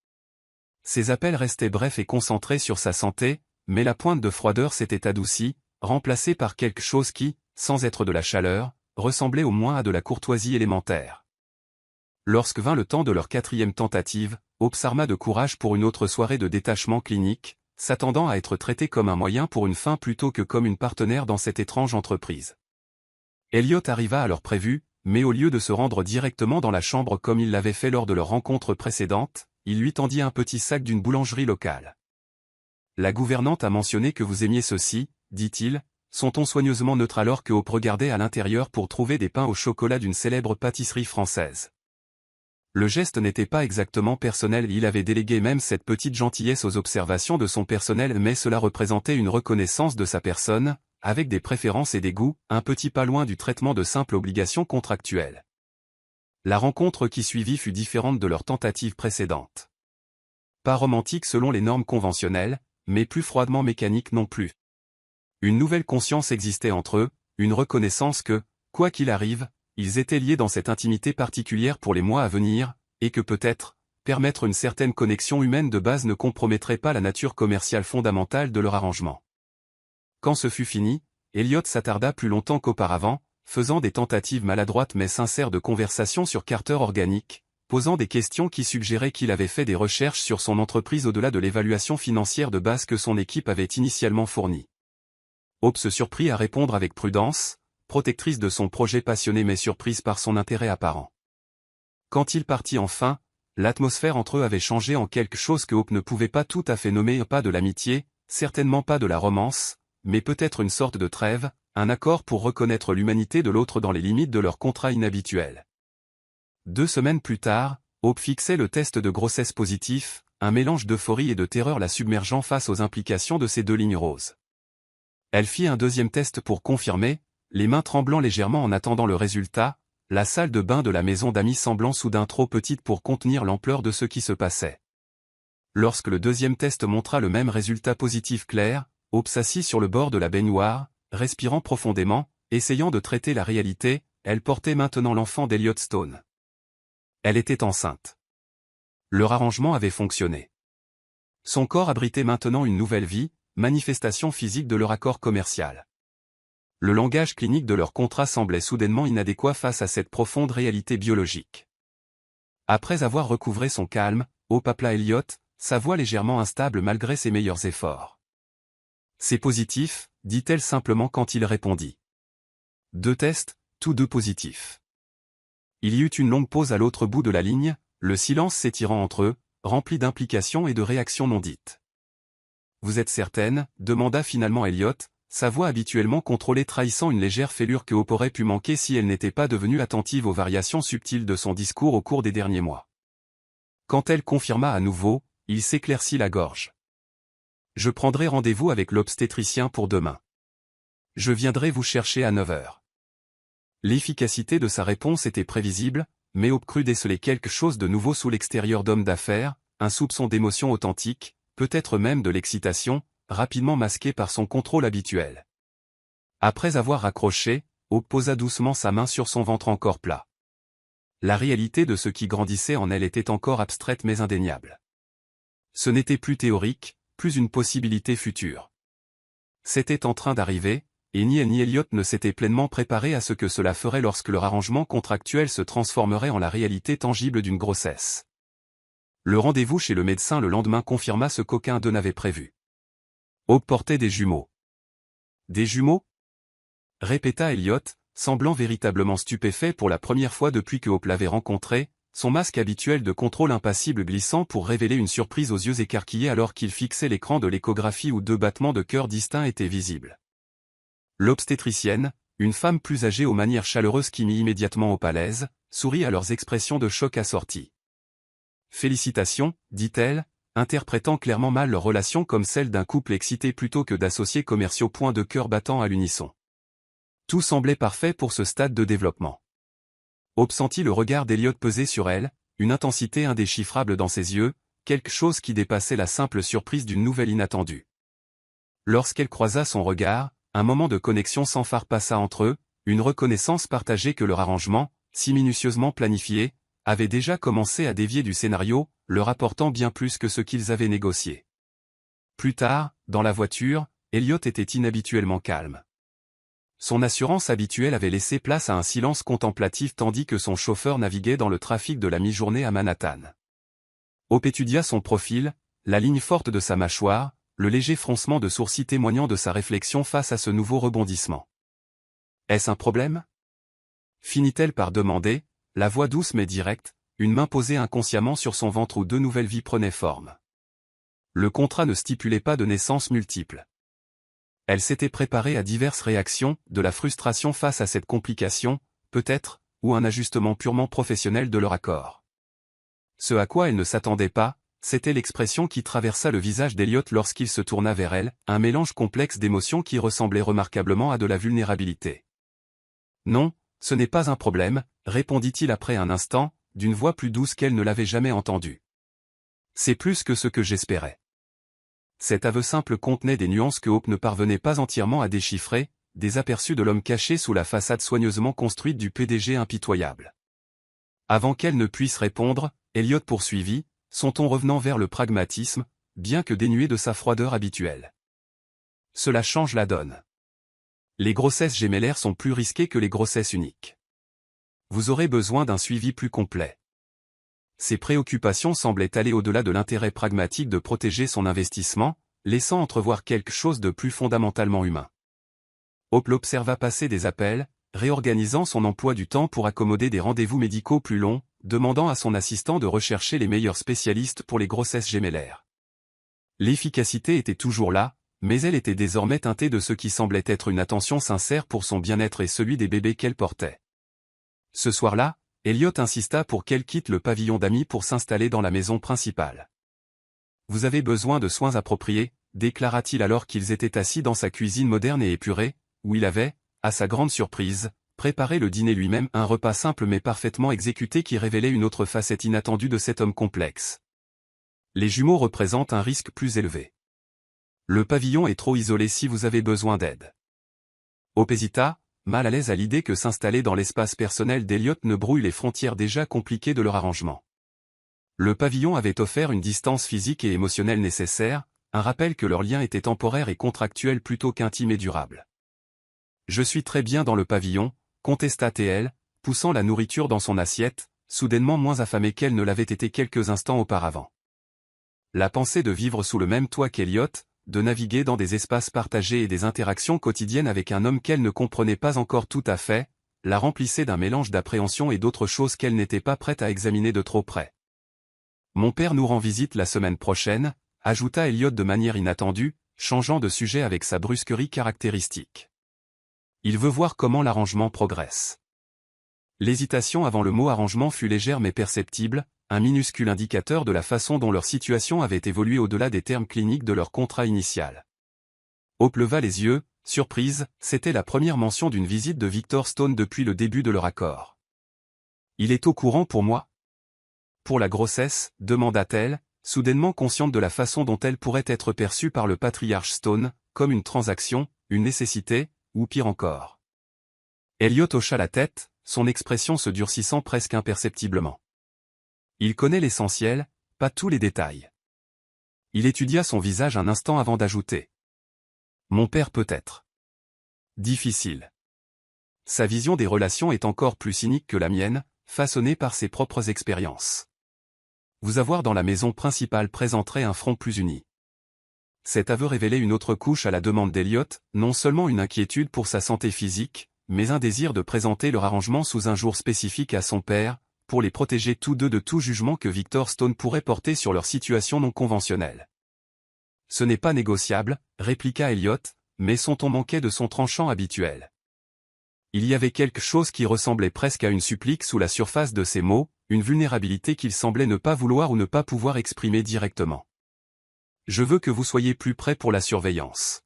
Ses appels restaient brefs et concentrés sur sa santé, mais la pointe de froideur s'était adoucie, remplacée par quelque chose qui, sans être de la chaleur, ressemblait au moins à de la courtoisie élémentaire. Lorsque vint le temps de leur 4e tentative, Hope s'arma de courage pour une autre soirée de détachement clinique, s'attendant à être traité comme un moyen pour une fin plutôt que comme une partenaire dans cette étrange entreprise. Elliot arriva à l'heure prévue, mais au lieu de se rendre directement dans la chambre comme il l'avait fait lors de leur rencontre précédente, il lui tendit un petit sac d'une boulangerie locale. « La gouvernante a mentionné que vous aimiez ceci, dit-il, son ton soigneusement neutre alors que Hope regardait à l'intérieur pour trouver des pains au chocolat d'une célèbre pâtisserie française. Le geste n'était pas exactement personnel, il avait délégué même cette petite gentillesse aux observations de son personnel, mais cela représentait une reconnaissance de sa personne, avec des préférences et des goûts, un petit pas loin du traitement de simples obligations contractuelles. La rencontre qui suivit fut différente de leur tentative précédente. Pas romantique selon les normes conventionnelles, mais plus froidement mécanique non plus. Une nouvelle conscience existait entre eux, une reconnaissance que, quoi qu'il arrive, ils étaient liés dans cette intimité particulière pour les mois à venir, et que peut-être, permettre une certaine connexion humaine de base ne compromettrait pas la nature commerciale fondamentale de leur arrangement. Quand ce fut fini, Elliot s'attarda plus longtemps qu'auparavant, faisant des tentatives maladroites mais sincères de conversation sur Carter Organic, posant des questions qui suggéraient qu'il avait fait des recherches sur son entreprise au-delà de l'évaluation financière de base que son équipe avait initialement fournie. Hope se surprit à répondre avec prudence, protectrice de son projet passionné mais surprise par son intérêt apparent. Quand il partit enfin, l'atmosphère entre eux avait changé en quelque chose que Hope ne pouvait pas tout à fait nommer, pas de l'amitié, certainement pas de la romance, mais peut-être une sorte de trêve, un accord pour reconnaître l'humanité de l'autre dans les limites de leur contrat inhabituel. 2 semaines plus tard, Hope fixait le test de grossesse positif, un mélange d'euphorie et de terreur la submergeant face aux implications de ces 2 lignes roses. Elle fit un 2e test pour confirmer, les mains tremblant légèrement en attendant le résultat, la salle de bain de la maison d'amis semblant soudain trop petite pour contenir l'ampleur de ce qui se passait. Lorsque le 2e test montra le même résultat positif clair, Hope s'assit sur le bord de la baignoire, respirant profondément, essayant de traiter la réalité, elle portait maintenant l'enfant d'Elliot Stone. Elle était enceinte. Leur arrangement avait fonctionné. Son corps abritait maintenant une nouvelle vie, manifestation physique de leur accord commercial. Le langage clinique de leur contrat semblait soudainement inadéquat face à cette profonde réalité biologique. Après avoir recouvré son calme, Hope appela Elliot, sa voix légèrement instable malgré ses meilleurs efforts. « C'est positif, dit-elle simplement quand il répondit. 2 tests, tous 2 positifs. Il y eut une longue pause à l'autre bout de la ligne, le silence s'étirant entre eux, rempli d'implications et de réactions non dites. « Vous êtes certaine ?» demanda finalement Elliot, sa voix habituellement contrôlée trahissant une légère fêlure que Hope aurait pu manquer si elle n'était pas devenue attentive aux variations subtiles de son discours au cours des derniers mois. Quand elle confirma à nouveau, il s'éclaircit la gorge. « Je prendrai rendez-vous avec l'obstétricien pour demain. Je viendrai vous chercher à 9 h. L'efficacité de sa réponse était prévisible, mais Hope crut déceler quelque chose de nouveau sous l'extérieur d'homme d'affaires, un soupçon d'émotion authentique, peut-être même de l'excitation, rapidement masqué par son contrôle habituel. Après avoir raccroché, Hope posa doucement sa main sur son ventre encore plat. La réalité de ce qui grandissait en elle était encore abstraite mais indéniable. Ce n'était plus théorique, plus une possibilité future. C'était en train d'arriver, et ni elle ni Elliot ne s'étaient pleinement préparés à ce que cela ferait lorsque leur arrangement contractuel se transformerait en la réalité tangible d'une grossesse. Le rendez-vous chez le médecin le lendemain confirma ce qu'aucun d'eux n'avait prévu. Hope portait des jumeaux. Des jumeaux ? Répéta Elliot, semblant véritablement stupéfait pour la première fois depuis que Hope l'avait rencontré, son masque habituel de contrôle impassible glissant pour révéler une surprise aux yeux écarquillés alors qu'il fixait l'écran de l'échographie où 2 battements de cœur distincts étaient visibles. L'obstétricienne, une femme plus âgée aux manières chaleureuses qui mit immédiatement Hope à l'aise, sourit à leurs expressions de choc assorties. Félicitations, dit-elle, interprétant clairement mal leur relation comme celle d'un couple excité plutôt que d'associés commerciaux. Point de cœur battant à l'unisson. Tout semblait parfait pour ce stade de développement. Hope sentit le regard d'Elliot peser sur elle, une intensité indéchiffrable dans ses yeux, quelque chose qui dépassait la simple surprise d'une nouvelle inattendue. Lorsqu'elle croisa son regard, un moment de connexion sans phare passa entre eux, une reconnaissance partagée que leur arrangement, si minutieusement planifié, avait déjà commencé à dévier du scénario, leur apportant bien plus que ce qu'ils avaient négocié. Plus tard, dans la voiture, Elliot était inhabituellement calme. Son assurance habituelle avait laissé place à un silence contemplatif tandis que son chauffeur naviguait dans le trafic de la mi-journée à Manhattan. Hope étudia son profil, la ligne forte de sa mâchoire, le léger froncement de sourcils témoignant de sa réflexion face à ce nouveau rebondissement. « Est-ce un problème ?» finit-elle par demander, la voix douce mais directe, une main posée inconsciemment sur son ventre où deux nouvelles vies prenaient forme. Le contrat ne stipulait pas de naissance multiple. Elle s'était préparée à diverses réactions, de la frustration face à cette complication, peut-être, ou un ajustement purement professionnel de leur accord. Ce à quoi elle ne s'attendait pas, c'était l'expression qui traversa le visage d'Elliot lorsqu'il se tourna vers elle, un mélange complexe d'émotions qui ressemblait remarquablement à de la vulnérabilité. « Non, ce n'est pas un problème, » répondit-il après un instant, d'une voix plus douce qu'elle ne l'avait jamais entendue. « C'est plus que ce que j'espérais. » Cet aveu simple contenait des nuances que Hope ne parvenait pas entièrement à déchiffrer, des aperçus de l'homme caché sous la façade soigneusement construite du PDG impitoyable. Avant qu'elle ne puisse répondre, Elliot poursuivit, son ton revenant vers le pragmatisme, bien que dénué de sa froideur habituelle. Cela change la donne. Les grossesses gémellaires sont plus risquées que les grossesses uniques. Vous aurez besoin d'un suivi plus complet. Ses préoccupations semblaient aller au-delà de l'intérêt pragmatique de protéger son investissement, laissant entrevoir quelque chose de plus fondamentalement humain. Hope l'observa passer des appels, réorganisant son emploi du temps pour accommoder des rendez-vous médicaux plus longs, demandant à son assistant de rechercher les meilleurs spécialistes pour les grossesses gémellaires. L'efficacité était toujours là, mais elle était désormais teintée de ce qui semblait être une attention sincère pour son bien-être et celui des bébés qu'elle portait. Ce soir-là, Elliot insista pour qu'elle quitte le pavillon d'amis pour s'installer dans la maison principale. « Vous avez besoin de soins appropriés », déclara-t-il alors qu'ils étaient assis dans sa cuisine moderne et épurée, où il avait, à sa grande surprise, préparé le dîner lui-même, un repas simple mais parfaitement exécuté qui révélait une autre facette inattendue de cet homme complexe. Les jumeaux représentent un risque plus élevé. Le pavillon est trop isolé si vous avez besoin d'aide. Hope hésita, mal à l'aise à l'idée que s'installer dans l'espace personnel d'Elliot ne brouille les frontières déjà compliquées de leur arrangement. Le pavillon avait offert une distance physique et émotionnelle nécessaire, un rappel que leur lien était temporaire et contractuel plutôt qu'intime et durable. « Je suis très bien dans le pavillon », contesta-t-elle, poussant la nourriture dans son assiette, soudainement moins affamée qu'elle ne l'avait été quelques instants auparavant. La pensée de vivre sous le même toit qu'Elliot, de naviguer dans des espaces partagés et des interactions quotidiennes avec un homme qu'elle ne comprenait pas encore tout à fait, la remplissait d'un mélange d'appréhension et d'autres choses qu'elle n'était pas prête à examiner de trop près. « Mon père nous rend visite la semaine prochaine », ajouta Elliot de manière inattendue, changeant de sujet avec sa brusquerie caractéristique. Il veut voir comment l'arrangement progresse. L'hésitation avant le mot arrangement fut légère mais perceptible, un minuscule indicateur de la façon dont leur situation avait évolué au-delà des termes cliniques de leur contrat initial. Hope leva les yeux, surprise, c'était la première mention d'une visite de Victor Stone depuis le début de leur accord. « Il est au courant pour moi ?» « Pour la grossesse ?» demanda-t-elle, soudainement consciente de la façon dont elle pourrait être perçue par le patriarche Stone, comme une transaction, une nécessité, ou pire encore. Elliot hocha la tête, son expression se durcissant presque imperceptiblement. Il connaît l'essentiel, pas tous les détails. Il étudia son visage un instant avant d'ajouter. Mon père peut-être. Difficile. Sa vision des relations est encore plus cynique que la mienne, façonnée par ses propres expériences. Vous avoir dans la maison principale présenterait un front plus uni. Cet aveu révélait une autre couche à la demande d'Elliot, non seulement une inquiétude pour sa santé physique, mais un désir de présenter leur arrangement sous un jour spécifique à son père, pour les protéger tous deux de tout jugement que Victor Stone pourrait porter sur leur situation non conventionnelle. « Ce n'est pas négociable, » répliqua Elliot, mais son ton manquait de son tranchant habituel. Il y avait quelque chose qui ressemblait presque à une supplique sous la surface de ses mots, une vulnérabilité qu'il semblait ne pas vouloir ou ne pas pouvoir exprimer directement. Je veux que vous soyez plus près pour la surveillance.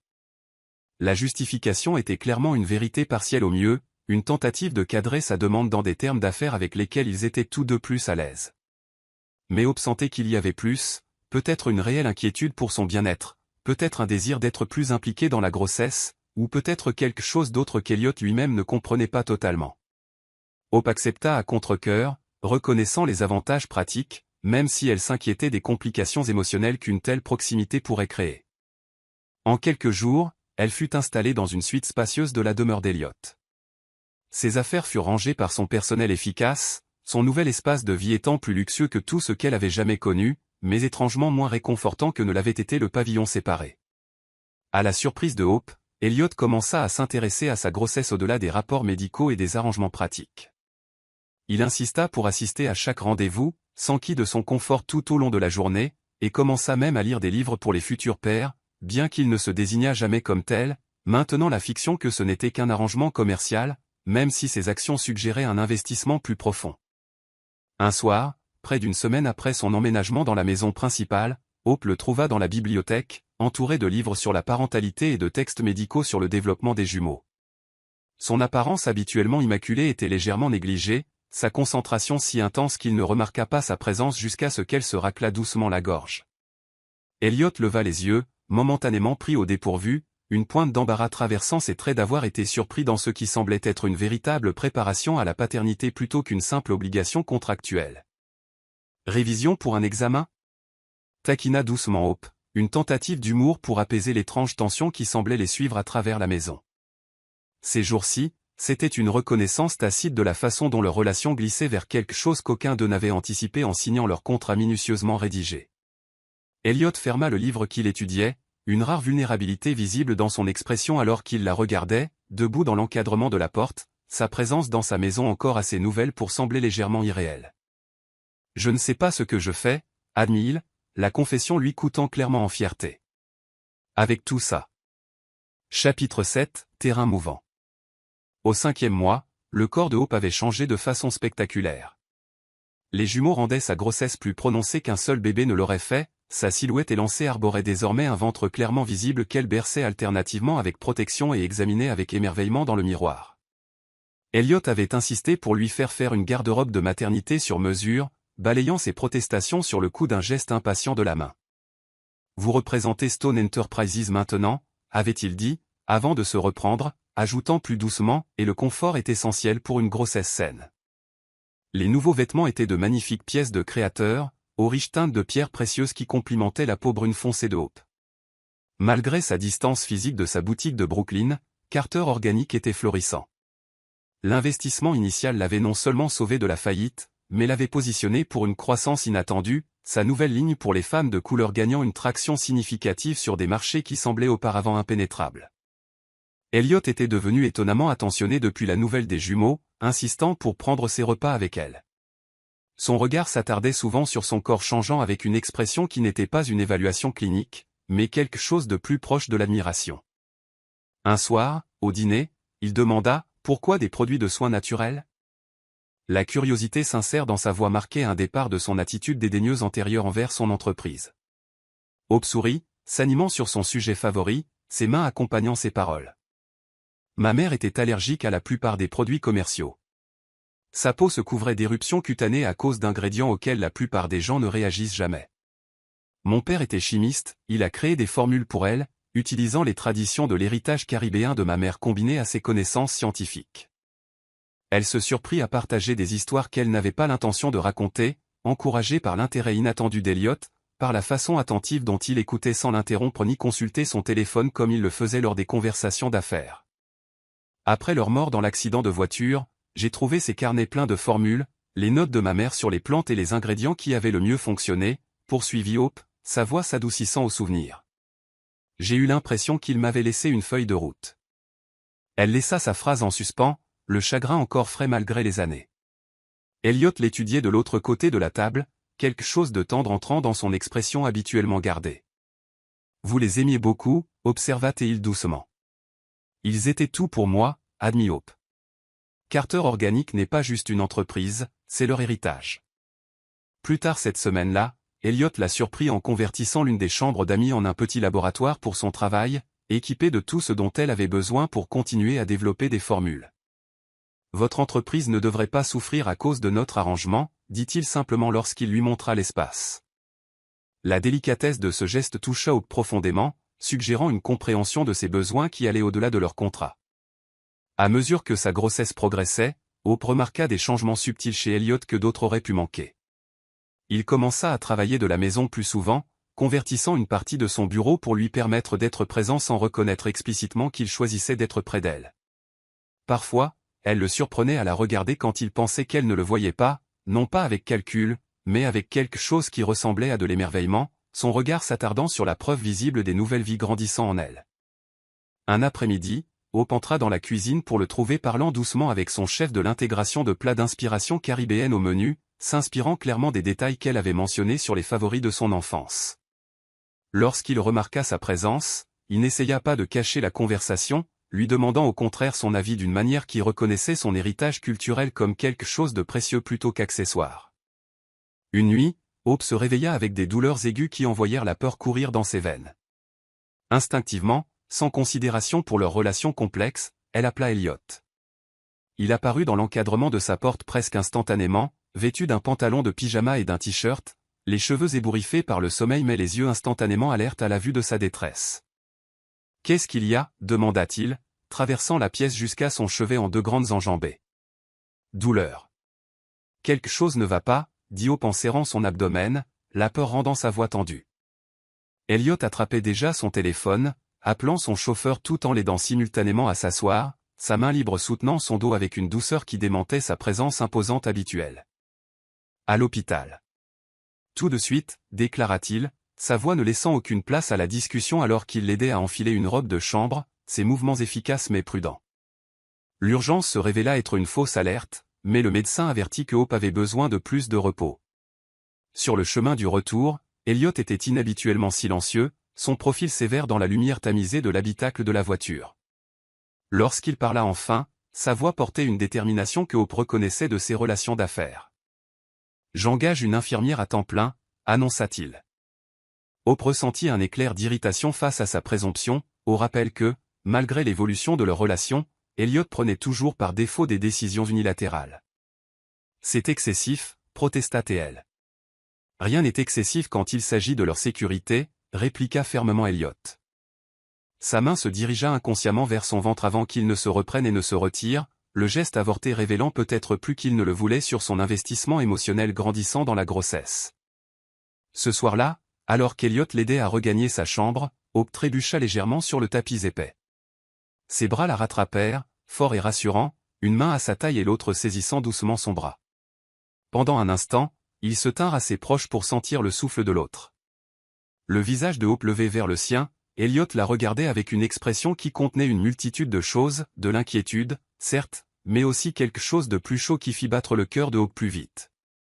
La justification était clairement une vérité partielle au mieux, une tentative de cadrer sa demande dans des termes d'affaires avec lesquels ils étaient tous deux plus à l'aise. Mais Hope sentait qu'il y avait plus, peut-être une réelle inquiétude pour son bien-être, peut-être un désir d'être plus impliqué dans la grossesse, ou peut-être quelque chose d'autre qu'Elliot lui-même ne comprenait pas totalement. Hope accepta à contre-cœur, reconnaissant les avantages pratiques, même si elle s'inquiétait des complications émotionnelles qu'une telle proximité pourrait créer. En quelques jours, elle fut installée dans une suite spacieuse de la demeure d'Elliot. Ses affaires furent rangées par son personnel efficace, son nouvel espace de vie étant plus luxueux que tout ce qu'elle avait jamais connu, mais étrangement moins réconfortant que ne l'avait été le pavillon séparé. À la surprise de Hope, Elliot commença à s'intéresser à sa grossesse au-delà des rapports médicaux et des arrangements pratiques. Il insista pour assister à chaque rendez-vous, s'enquit de son confort tout au long de la journée, et commença même à lire des livres pour les futurs pères, bien qu'il ne se désignât jamais comme tel, maintenant la fiction que ce n'était qu'un arrangement commercial, même si ses actions suggéraient un investissement plus profond. Un soir, près d'une semaine après son emménagement dans la maison principale, Hope le trouva dans la bibliothèque, entouré de livres sur la parentalité et de textes médicaux sur le développement des jumeaux. Son apparence habituellement immaculée était légèrement négligée, sa concentration si intense qu'il ne remarqua pas sa présence jusqu'à ce qu'elle se raclât doucement la gorge. Elliot leva les yeux, momentanément pris au dépourvu, une pointe d'embarras traversant ses traits d'avoir été surpris dans ce qui semblait être une véritable préparation à la paternité plutôt qu'une simple obligation contractuelle. Révision pour un examen ? Taquina doucement Hope, une tentative d'humour pour apaiser l'étrange tension qui semblait les suivre à travers la maison. Ces jours-ci, c'était une reconnaissance tacite de la façon dont leur relation glissait vers quelque chose qu'aucun d'eux n'avait anticipé en signant leur contrat minutieusement rédigé. Elliot ferma le livre qu'il étudiait, une rare vulnérabilité visible dans son expression alors qu'il la regardait, debout dans l'encadrement de la porte, sa présence dans sa maison encore assez nouvelle pour sembler légèrement irréelle. « Je ne sais pas ce que je fais », admit-il, la confession lui coûtant clairement en fierté. Avec tout ça. Chapitre 7, terrain mouvant. Au 5e mois, le corps de Hope avait changé de façon spectaculaire. Les jumeaux rendaient sa grossesse plus prononcée qu'un seul bébé ne l'aurait fait, sa silhouette élancée arborait désormais un ventre clairement visible qu'elle berçait alternativement avec protection et examinait avec émerveillement dans le miroir. Elliot avait insisté pour lui faire une garde-robe de maternité sur mesure, balayant ses protestations sur le coup d'un geste impatient de la main. « Vous représentez Stone Enterprises maintenant » avait-il dit, avant de se reprendre, ajoutant plus doucement, et le confort est essentiel pour une grossesse saine. Les nouveaux vêtements étaient de magnifiques pièces de créateur, aux riches teintes de pierres précieuses qui complimentaient la peau brune foncée de Hope. Malgré sa distance physique de sa boutique de Brooklyn, Carter Organic était florissant. L'investissement initial l'avait non seulement sauvé de la faillite, mais l'avait positionné pour une croissance inattendue, sa nouvelle ligne pour les femmes de couleur gagnant une traction significative sur des marchés qui semblaient auparavant impénétrables. Elliot était devenu étonnamment attentionné depuis la nouvelle des jumeaux, insistant pour prendre ses repas avec elle. Son regard s'attardait souvent sur son corps changeant avec une expression qui n'était pas une évaluation clinique, mais quelque chose de plus proche de l'admiration. Un soir, au dîner, il demanda « Pourquoi des produits de soins naturels ?» La curiosité sincère dans sa voix marquait un départ de son attitude dédaigneuse antérieure envers son entreprise. Hope sourit, s'animant sur son sujet favori, ses mains accompagnant ses paroles. Ma mère était allergique à la plupart des produits commerciaux. Sa peau se couvrait d'éruptions cutanées à cause d'ingrédients auxquels la plupart des gens ne réagissent jamais. Mon père était chimiste, il a créé des formules pour elle, utilisant les traditions de l'héritage caribéen de ma mère combinées à ses connaissances scientifiques. Elle se surprit à partager des histoires qu'elle n'avait pas l'intention de raconter, encouragée par l'intérêt inattendu d'Elliot, par la façon attentive dont il écoutait sans l'interrompre ni consulter son téléphone comme il le faisait lors des conversations d'affaires. Après leur mort dans l'accident de voiture, j'ai trouvé ces carnets pleins de formules, les notes de ma mère sur les plantes et les ingrédients qui avaient le mieux fonctionné, poursuivit Hope, sa voix s'adoucissant au souvenir. J'ai eu l'impression qu'il m'avait laissé une feuille de route. Elle laissa sa phrase en suspens, le chagrin encore frais malgré les années. Elliot l'étudiait de l'autre côté de la table, quelque chose de tendre entrant dans son expression habituellement gardée. Vous les aimiez beaucoup, observa-t-il doucement. Ils étaient tout pour moi, admit Hope. Carter Organic n'est pas juste une entreprise, c'est leur héritage. Plus tard cette semaine-là, Elliot l'a surpris en convertissant l'une des chambres d'amis en un petit laboratoire pour son travail, équipé de tout ce dont elle avait besoin pour continuer à développer des formules. « Votre entreprise ne devrait pas souffrir à cause de notre arrangement », dit-il simplement lorsqu'il lui montra l'espace. La délicatesse de ce geste toucha Hope profondément, suggérant une compréhension de ses besoins qui allait au-delà de leur contrat. À mesure que sa grossesse progressait, Hope remarqua des changements subtils chez Elliot que d'autres auraient pu manquer. Il commença à travailler de la maison plus souvent, convertissant une partie de son bureau pour lui permettre d'être présent sans reconnaître explicitement qu'il choisissait d'être près d'elle. Parfois, elle le surprenait à la regarder quand il pensait qu'elle ne le voyait pas, non pas avec calcul, mais avec quelque chose qui ressemblait à de l'émerveillement, son regard s'attardant sur la preuve visible des nouvelles vies grandissant en elle. Un après-midi, Hope entra dans la cuisine pour le trouver parlant doucement avec son chef de l'intégration de plats d'inspiration caribéenne au menu, s'inspirant clairement des détails qu'elle avait mentionnés sur les favoris de son enfance. Lorsqu'il remarqua sa présence, il n'essaya pas de cacher la conversation, lui demandant au contraire son avis d'une manière qui reconnaissait son héritage culturel comme quelque chose de précieux plutôt qu'accessoire. Une nuit, Hope se réveilla avec des douleurs aiguës qui envoyèrent la peur courir dans ses veines. Instinctivement, sans considération pour leur relation complexe, elle appela Elliot. Il apparut dans l'encadrement de sa porte presque instantanément, vêtu d'un pantalon de pyjama et d'un t-shirt, les cheveux ébouriffés par le sommeil mais les yeux instantanément alertes à la vue de sa détresse. « Qu'est-ce qu'il y a » demanda-t-il, traversant la pièce jusqu'à son chevet en deux grandes enjambées. « Douleur. »« Quelque chose ne va pas » dit Hope en serrant son abdomen, la peur rendant sa voix tendue. Elliot attrapait déjà son téléphone, appelant son chauffeur tout en l'aidant simultanément à s'asseoir, sa main libre soutenant son dos avec une douceur qui démentait sa présence imposante habituelle. « À l'hôpital. » Tout de suite, déclara-t-il, sa voix ne laissant aucune place à la discussion alors qu'il l'aidait à enfiler une robe de chambre, ses mouvements efficaces mais prudents. L'urgence se révéla être une fausse alerte, mais le médecin avertit que Hope avait besoin de plus de repos. Sur le chemin du retour, Elliot était inhabituellement silencieux, son profil sévère dans la lumière tamisée de l'habitacle de la voiture. Lorsqu'il parla enfin, sa voix portait une détermination que Hope reconnaissait de ses relations d'affaires. « J'engage une infirmière à temps plein », annonça-t-il. Hope ressentit un éclair d'irritation face à sa présomption, au rappel que, malgré l'évolution de leur relation, Elliot prenait toujours par défaut des décisions unilatérales. « C'est excessif », protesta-t-elle. « Rien n'est excessif quand il s'agit de leur sécurité », répliqua fermement Elliot. Sa main se dirigea inconsciemment vers son ventre avant qu'il ne se reprenne et ne se retire, le geste avorté révélant peut-être plus qu'il ne le voulait sur son investissement émotionnel grandissant dans la grossesse. Ce soir-là, alors qu'Elliot l'aidait à regagner sa chambre, Hope trébucha légèrement sur le tapis épais. Ses bras la rattrapèrent, forts et rassurants, une main à sa taille et l'autre saisissant doucement son bras. Pendant un instant, ils se tinrent assez proches pour sentir le souffle de l'autre. Le visage de Hope levé vers le sien, Elliot la regardait avec une expression qui contenait une multitude de choses, de l'inquiétude, certes, mais aussi quelque chose de plus chaud qui fit battre le cœur de Hope plus vite.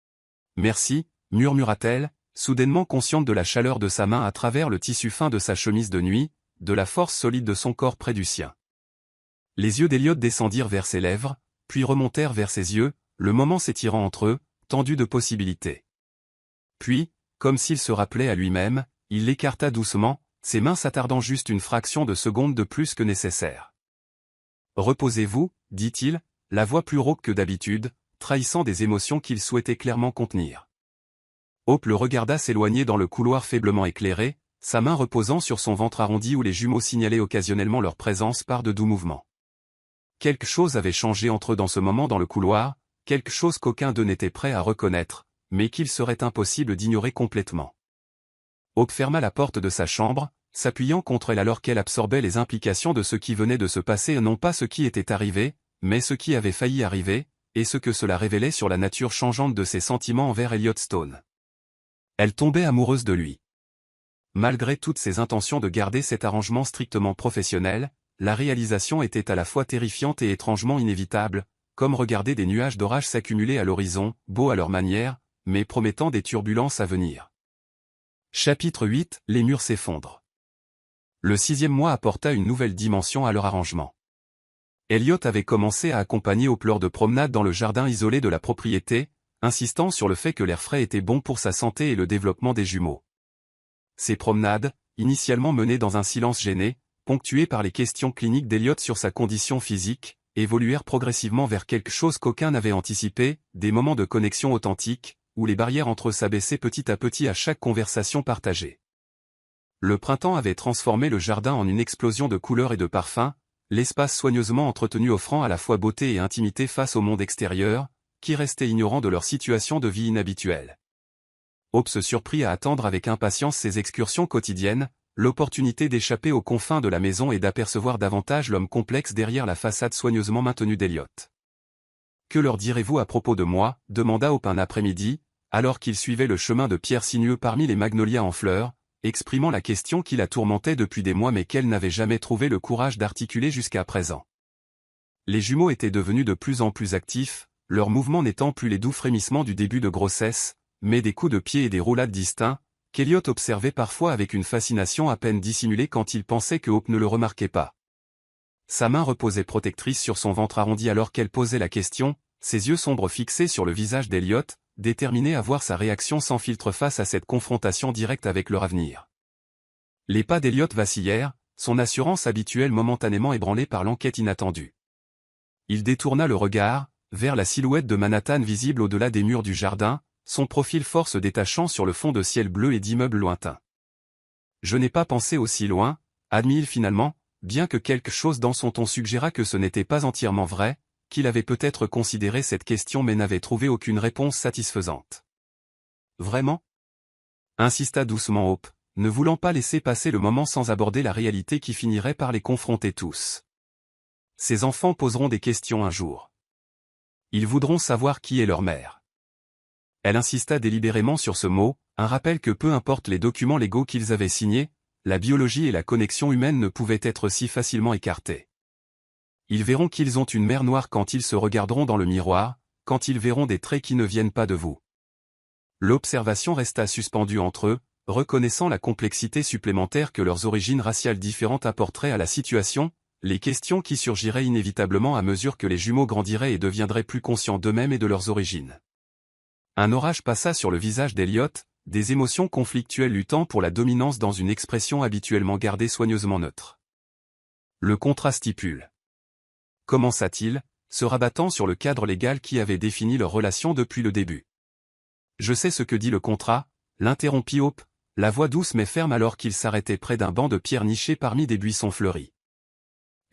« Merci », murmura-t-elle, soudainement consciente de la chaleur de sa main à travers le tissu fin de sa chemise de nuit, de la force solide de son corps près du sien. Les yeux d'Elliot descendirent vers ses lèvres, puis remontèrent vers ses yeux, le moment s'étirant entre eux, tendu de possibilités. Puis, comme s'il se rappelait à lui-même, il l'écarta doucement, ses mains s'attardant juste une fraction de seconde de plus que nécessaire. « Reposez-vous », dit-il, la voix plus rauque que d'habitude, trahissant des émotions qu'il souhaitait clairement contenir. Hope le regarda s'éloigner dans le couloir faiblement éclairé, sa main reposant sur son ventre arrondi où les jumeaux signalaient occasionnellement leur présence par de doux mouvements. Quelque chose avait changé entre eux dans ce moment dans le couloir, quelque chose qu'aucun d'eux n'était prêt à reconnaître, mais qu'il serait impossible d'ignorer complètement. Hope ferma la porte de sa chambre, s'appuyant contre elle alors qu'elle absorbait les implications de ce qui venait de se passer et non pas ce qui était arrivé, mais ce qui avait failli arriver, et ce que cela révélait sur la nature changeante de ses sentiments envers Elliot Stone. Elle tombait amoureuse de lui. Malgré toutes ses intentions de garder cet arrangement strictement professionnel, la réalisation était à la fois terrifiante et étrangement inévitable, comme regarder des nuages d'orage s'accumuler à l'horizon, beaux à leur manière, mais promettant des turbulences à venir. Chapitre 8 – Les murs s'effondrent. Le 6e mois apporta une nouvelle dimension à leur arrangement. Elliot avait commencé à accompagner Hope lors de promenades dans le jardin isolé de la propriété, insistant sur le fait que l'air frais était bon pour sa santé et le développement des jumeaux. Ces promenades, initialement menées dans un silence gêné, ponctuées par les questions cliniques d'Elliot sur sa condition physique, évoluèrent progressivement vers quelque chose qu'aucun n'avait anticipé, des moments de connexion authentique, où les barrières entre eux s'abaissaient petit à petit à chaque conversation partagée. Le printemps avait transformé le jardin en une explosion de couleurs et de parfums, l'espace soigneusement entretenu offrant à la fois beauté et intimité face au monde extérieur, qui restait ignorant de leur situation de vie inhabituelle. Hope se surprit à attendre avec impatience ces excursions quotidiennes, l'opportunité d'échapper aux confins de la maison et d'apercevoir davantage l'homme complexe derrière la façade soigneusement maintenue d'Elliot. « Que leur direz-vous à propos de moi » demanda Hope un après-midi, alors qu'il suivait le chemin de pierre sinueux parmi les magnolias en fleurs, exprimant la question qui la tourmentait depuis des mois mais qu'elle n'avait jamais trouvé le courage d'articuler jusqu'à présent. Les jumeaux étaient devenus de plus en plus actifs, leurs mouvements n'étant plus les doux frémissements du début de grossesse, mais des coups de pied et des roulades distincts, qu'Elliot observait parfois avec une fascination à peine dissimulée quand il pensait que Hope ne le remarquait pas. Sa main reposait protectrice sur son ventre arrondi alors qu'elle posait la question, ses yeux sombres fixés sur le visage d'Elliot, déterminé à voir sa réaction sans filtre face à cette confrontation directe avec leur avenir. Les pas d'Elliot vacillèrent, son assurance habituelle momentanément ébranlée par l'enquête inattendue. Il détourna le regard, vers la silhouette de Manhattan visible au-delà des murs du jardin, son profil fort se détachant sur le fond de ciel bleu et d'immeubles lointains. « Je n'ai pas pensé aussi loin », admit-il finalement, bien que quelque chose dans son ton suggéra que ce n'était pas entièrement vrai, qu'il avait peut-être considéré cette question mais n'avait trouvé aucune réponse satisfaisante. « Vraiment ?» insista doucement Hope, ne voulant pas laisser passer le moment sans aborder la réalité qui finirait par les confronter tous. Ces enfants poseront des questions un jour. Ils voudront savoir qui est leur mère. Elle insista délibérément sur ce mot, un rappel que peu importe les documents légaux qu'ils avaient signés, la biologie et la connexion humaine ne pouvaient être si facilement écartées. Ils verront qu'ils ont une mère noire quand ils se regarderont dans le miroir, quand ils verront des traits qui ne viennent pas de vous. L'observation resta suspendue entre eux, reconnaissant la complexité supplémentaire que leurs origines raciales différentes apporteraient à la situation, les questions qui surgiraient inévitablement à mesure que les jumeaux grandiraient et deviendraient plus conscients d'eux-mêmes et de leurs origines. Un orage passa sur le visage d'Elliot, des émotions conflictuelles luttant pour la dominance dans une expression habituellement gardée soigneusement neutre. Le contrat stipule. Commença-t-il, se rabattant sur le cadre légal qui avait défini leur relation depuis le début. Je sais ce que dit le contrat, l'interrompit Hope, la voix douce mais ferme alors qu'il s'arrêtait près d'un banc de pierre niché parmi des buissons fleuris.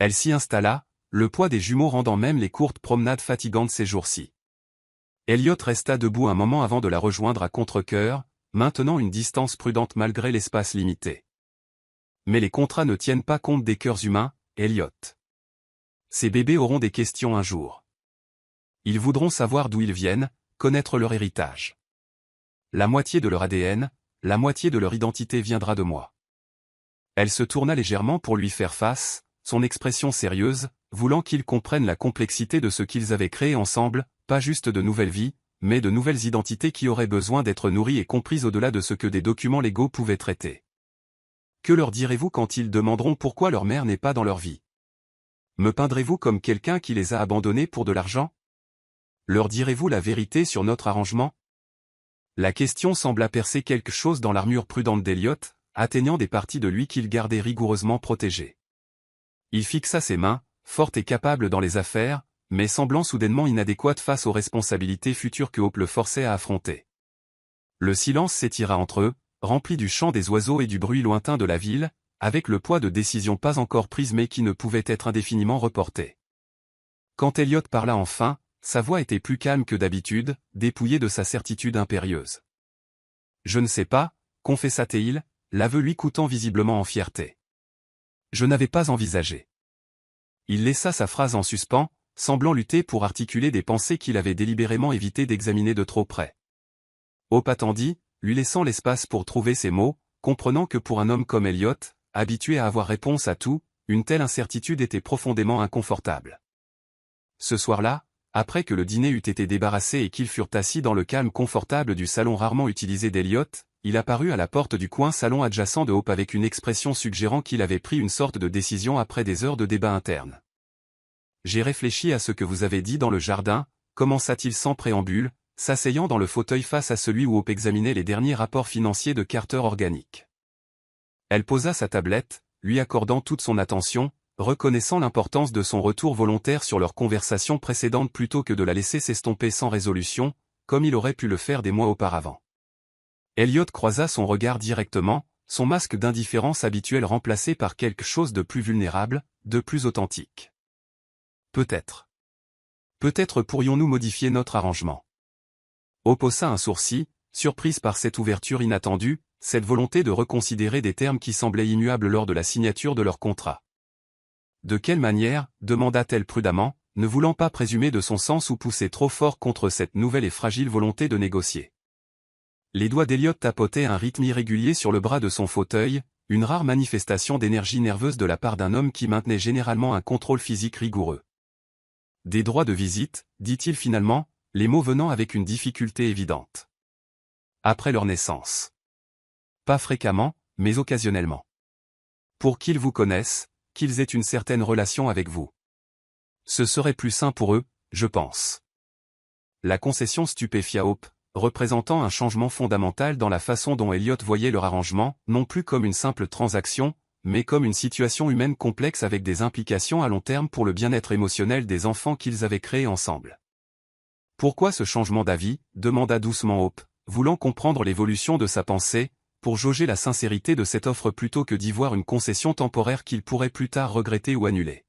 Elle s'y installa, le poids des jumeaux rendant même les courtes promenades fatigantes ces jours-ci. Elliot resta debout un moment avant de la rejoindre à contre-cœur, maintenant une distance prudente malgré l'espace limité. Mais les contrats ne tiennent pas compte des cœurs humains, Elliot. Ces bébés auront des questions un jour. Ils voudront savoir d'où ils viennent, connaître leur héritage. La moitié de leur ADN, la moitié de leur identité viendra de moi. Elle se tourna légèrement pour lui faire face, son expression sérieuse, voulant qu'ils comprennent la complexité de ce qu'ils avaient créé ensemble, pas juste de nouvelles vies, mais de nouvelles identités qui auraient besoin d'être nourries et comprises au-delà de ce que des documents légaux pouvaient traiter. Que leur direz-vous quand ils demanderont pourquoi leur mère n'est pas dans leur vie? Me peindrez-vous comme quelqu'un qui les a abandonnés pour de l'argent? Leur direz-vous la vérité sur notre arrangement? La question sembla percer quelque chose dans l'armure prudente d'Elliot, atteignant des parties de lui qu'il gardait rigoureusement protégées. Il fixa ses mains, forte et capable dans les affaires, mais semblant soudainement inadéquate face aux responsabilités futures que Hope le forçait à affronter. Le silence s'étira entre eux, rempli du chant des oiseaux et du bruit lointain de la ville, avec le poids de décisions pas encore prises mais qui ne pouvaient être indéfiniment reportées. Quand Elliot parla enfin, sa voix était plus calme que d'habitude, dépouillée de sa certitude impérieuse. « Je ne sais pas » confessa-t-il, l'aveu lui coûtant visiblement en fierté. « Je n'avais pas envisagé. » Il laissa sa phrase en suspens, semblant lutter pour articuler des pensées qu'il avait délibérément évité d'examiner de trop près. Hope attendit, lui laissant l'espace pour trouver ses mots, comprenant que pour un homme comme Elliot, habitué à avoir réponse à tout, une telle incertitude était profondément inconfortable. Ce soir-là, après que le dîner eut été débarrassé et qu'ils furent assis dans le calme confortable du salon rarement utilisé d'Elliot, il apparut à la porte du coin salon adjacent de Hope avec une expression suggérant qu'il avait pris une sorte de décision après des heures de débat interne. « J'ai réfléchi à ce que vous avez dit dans le jardin » commença-t-il sans préambule, s'asseyant dans le fauteuil face à celui où Hope examinait les derniers rapports financiers de Carter Organic. Elle posa sa tablette, lui accordant toute son attention, reconnaissant l'importance de son retour volontaire sur leur conversation précédente plutôt que de la laisser s'estomper sans résolution, comme il aurait pu le faire des mois auparavant. Elliot croisa son regard directement, son masque d'indifférence habituel remplacé par quelque chose de plus vulnérable, de plus authentique. Peut-être. Peut-être pourrions-nous modifier notre arrangement. Hope haussa un sourcil, surprise par cette ouverture inattendue, cette volonté de reconsidérer des termes qui semblaient immuables lors de la signature de leur contrat. De quelle manière, demanda-t-elle prudemment, ne voulant pas présumer de son sens ou pousser trop fort contre cette nouvelle et fragile volonté de négocier. Les doigts d'Elliot tapotaient un rythme irrégulier sur le bras de son fauteuil, une rare manifestation d'énergie nerveuse de la part d'un homme qui maintenait généralement un contrôle physique rigoureux. Des droits de visite, dit-il finalement, les mots venant avec une difficulté évidente. Après leur naissance. Pas fréquemment, mais occasionnellement. Pour qu'ils vous connaissent, qu'ils aient une certaine relation avec vous. Ce serait plus sain pour eux, je pense. La concession stupéfia Hope, représentant un changement fondamental dans la façon dont Elliot voyait leur arrangement, non plus comme une simple transaction, mais comme une situation humaine complexe avec des implications à long terme pour le bien-être émotionnel des enfants qu'ils avaient créés ensemble. Pourquoi ce changement d'avis, demanda doucement Hope, voulant comprendre l'évolution de sa pensée, pour jauger la sincérité de cette offre plutôt que d'y voir une concession temporaire qu'il pourrait plus tard regretter ou annuler.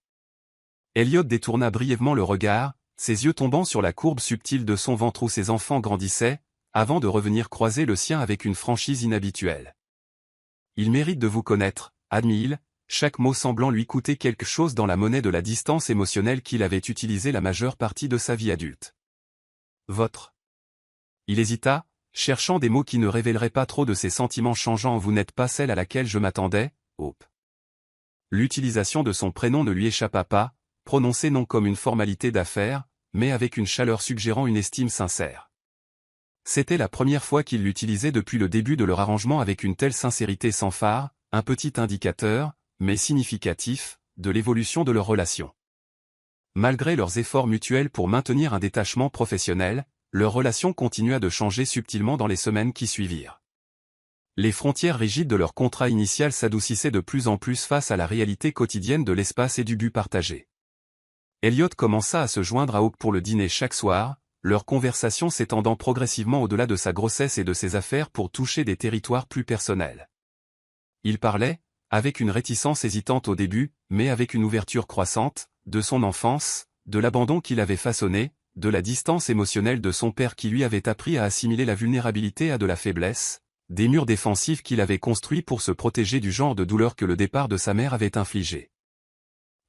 Elliot détourna brièvement le regard, ses yeux tombant sur la courbe subtile de son ventre où ses enfants grandissaient, avant de revenir croiser le sien avec une franchise inhabituelle. Il mérite de vous connaître, admit-il, chaque mot semblant lui coûter quelque chose dans la monnaie de la distance émotionnelle qu'il avait utilisée la majeure partie de sa vie adulte. Votre. Il hésita, cherchant des mots qui ne révéleraient pas trop de ses sentiments changeants. Vous n'êtes pas celle à laquelle je m'attendais, Hope. L'utilisation de son prénom ne lui échappa pas, prononcé non comme une formalité d'affaires, mais avec une chaleur suggérant une estime sincère. C'était la première fois qu'il l'utilisait depuis le début de leur arrangement avec une telle sincérité sans phare, un petit indicateur, mais significatif, de l'évolution de leur relation. Malgré leurs efforts mutuels pour maintenir un détachement professionnel, leur relation continua de changer subtilement dans les semaines qui suivirent. Les frontières rigides de leur contrat initial s'adoucissaient de plus en plus face à la réalité quotidienne de l'espace et du but partagé. Elliot commença à se joindre à Hope pour le dîner chaque soir, leur conversation s'étendant progressivement au-delà de sa grossesse et de ses affaires pour toucher des territoires plus personnels. Il parlait, avec une réticence hésitante au début, mais avec une ouverture croissante, de son enfance, de l'abandon qu'il avait façonné, de la distance émotionnelle de son père qui lui avait appris à assimiler la vulnérabilité à de la faiblesse, des murs défensifs qu'il avait construits pour se protéger du genre de douleur que le départ de sa mère avait infligé.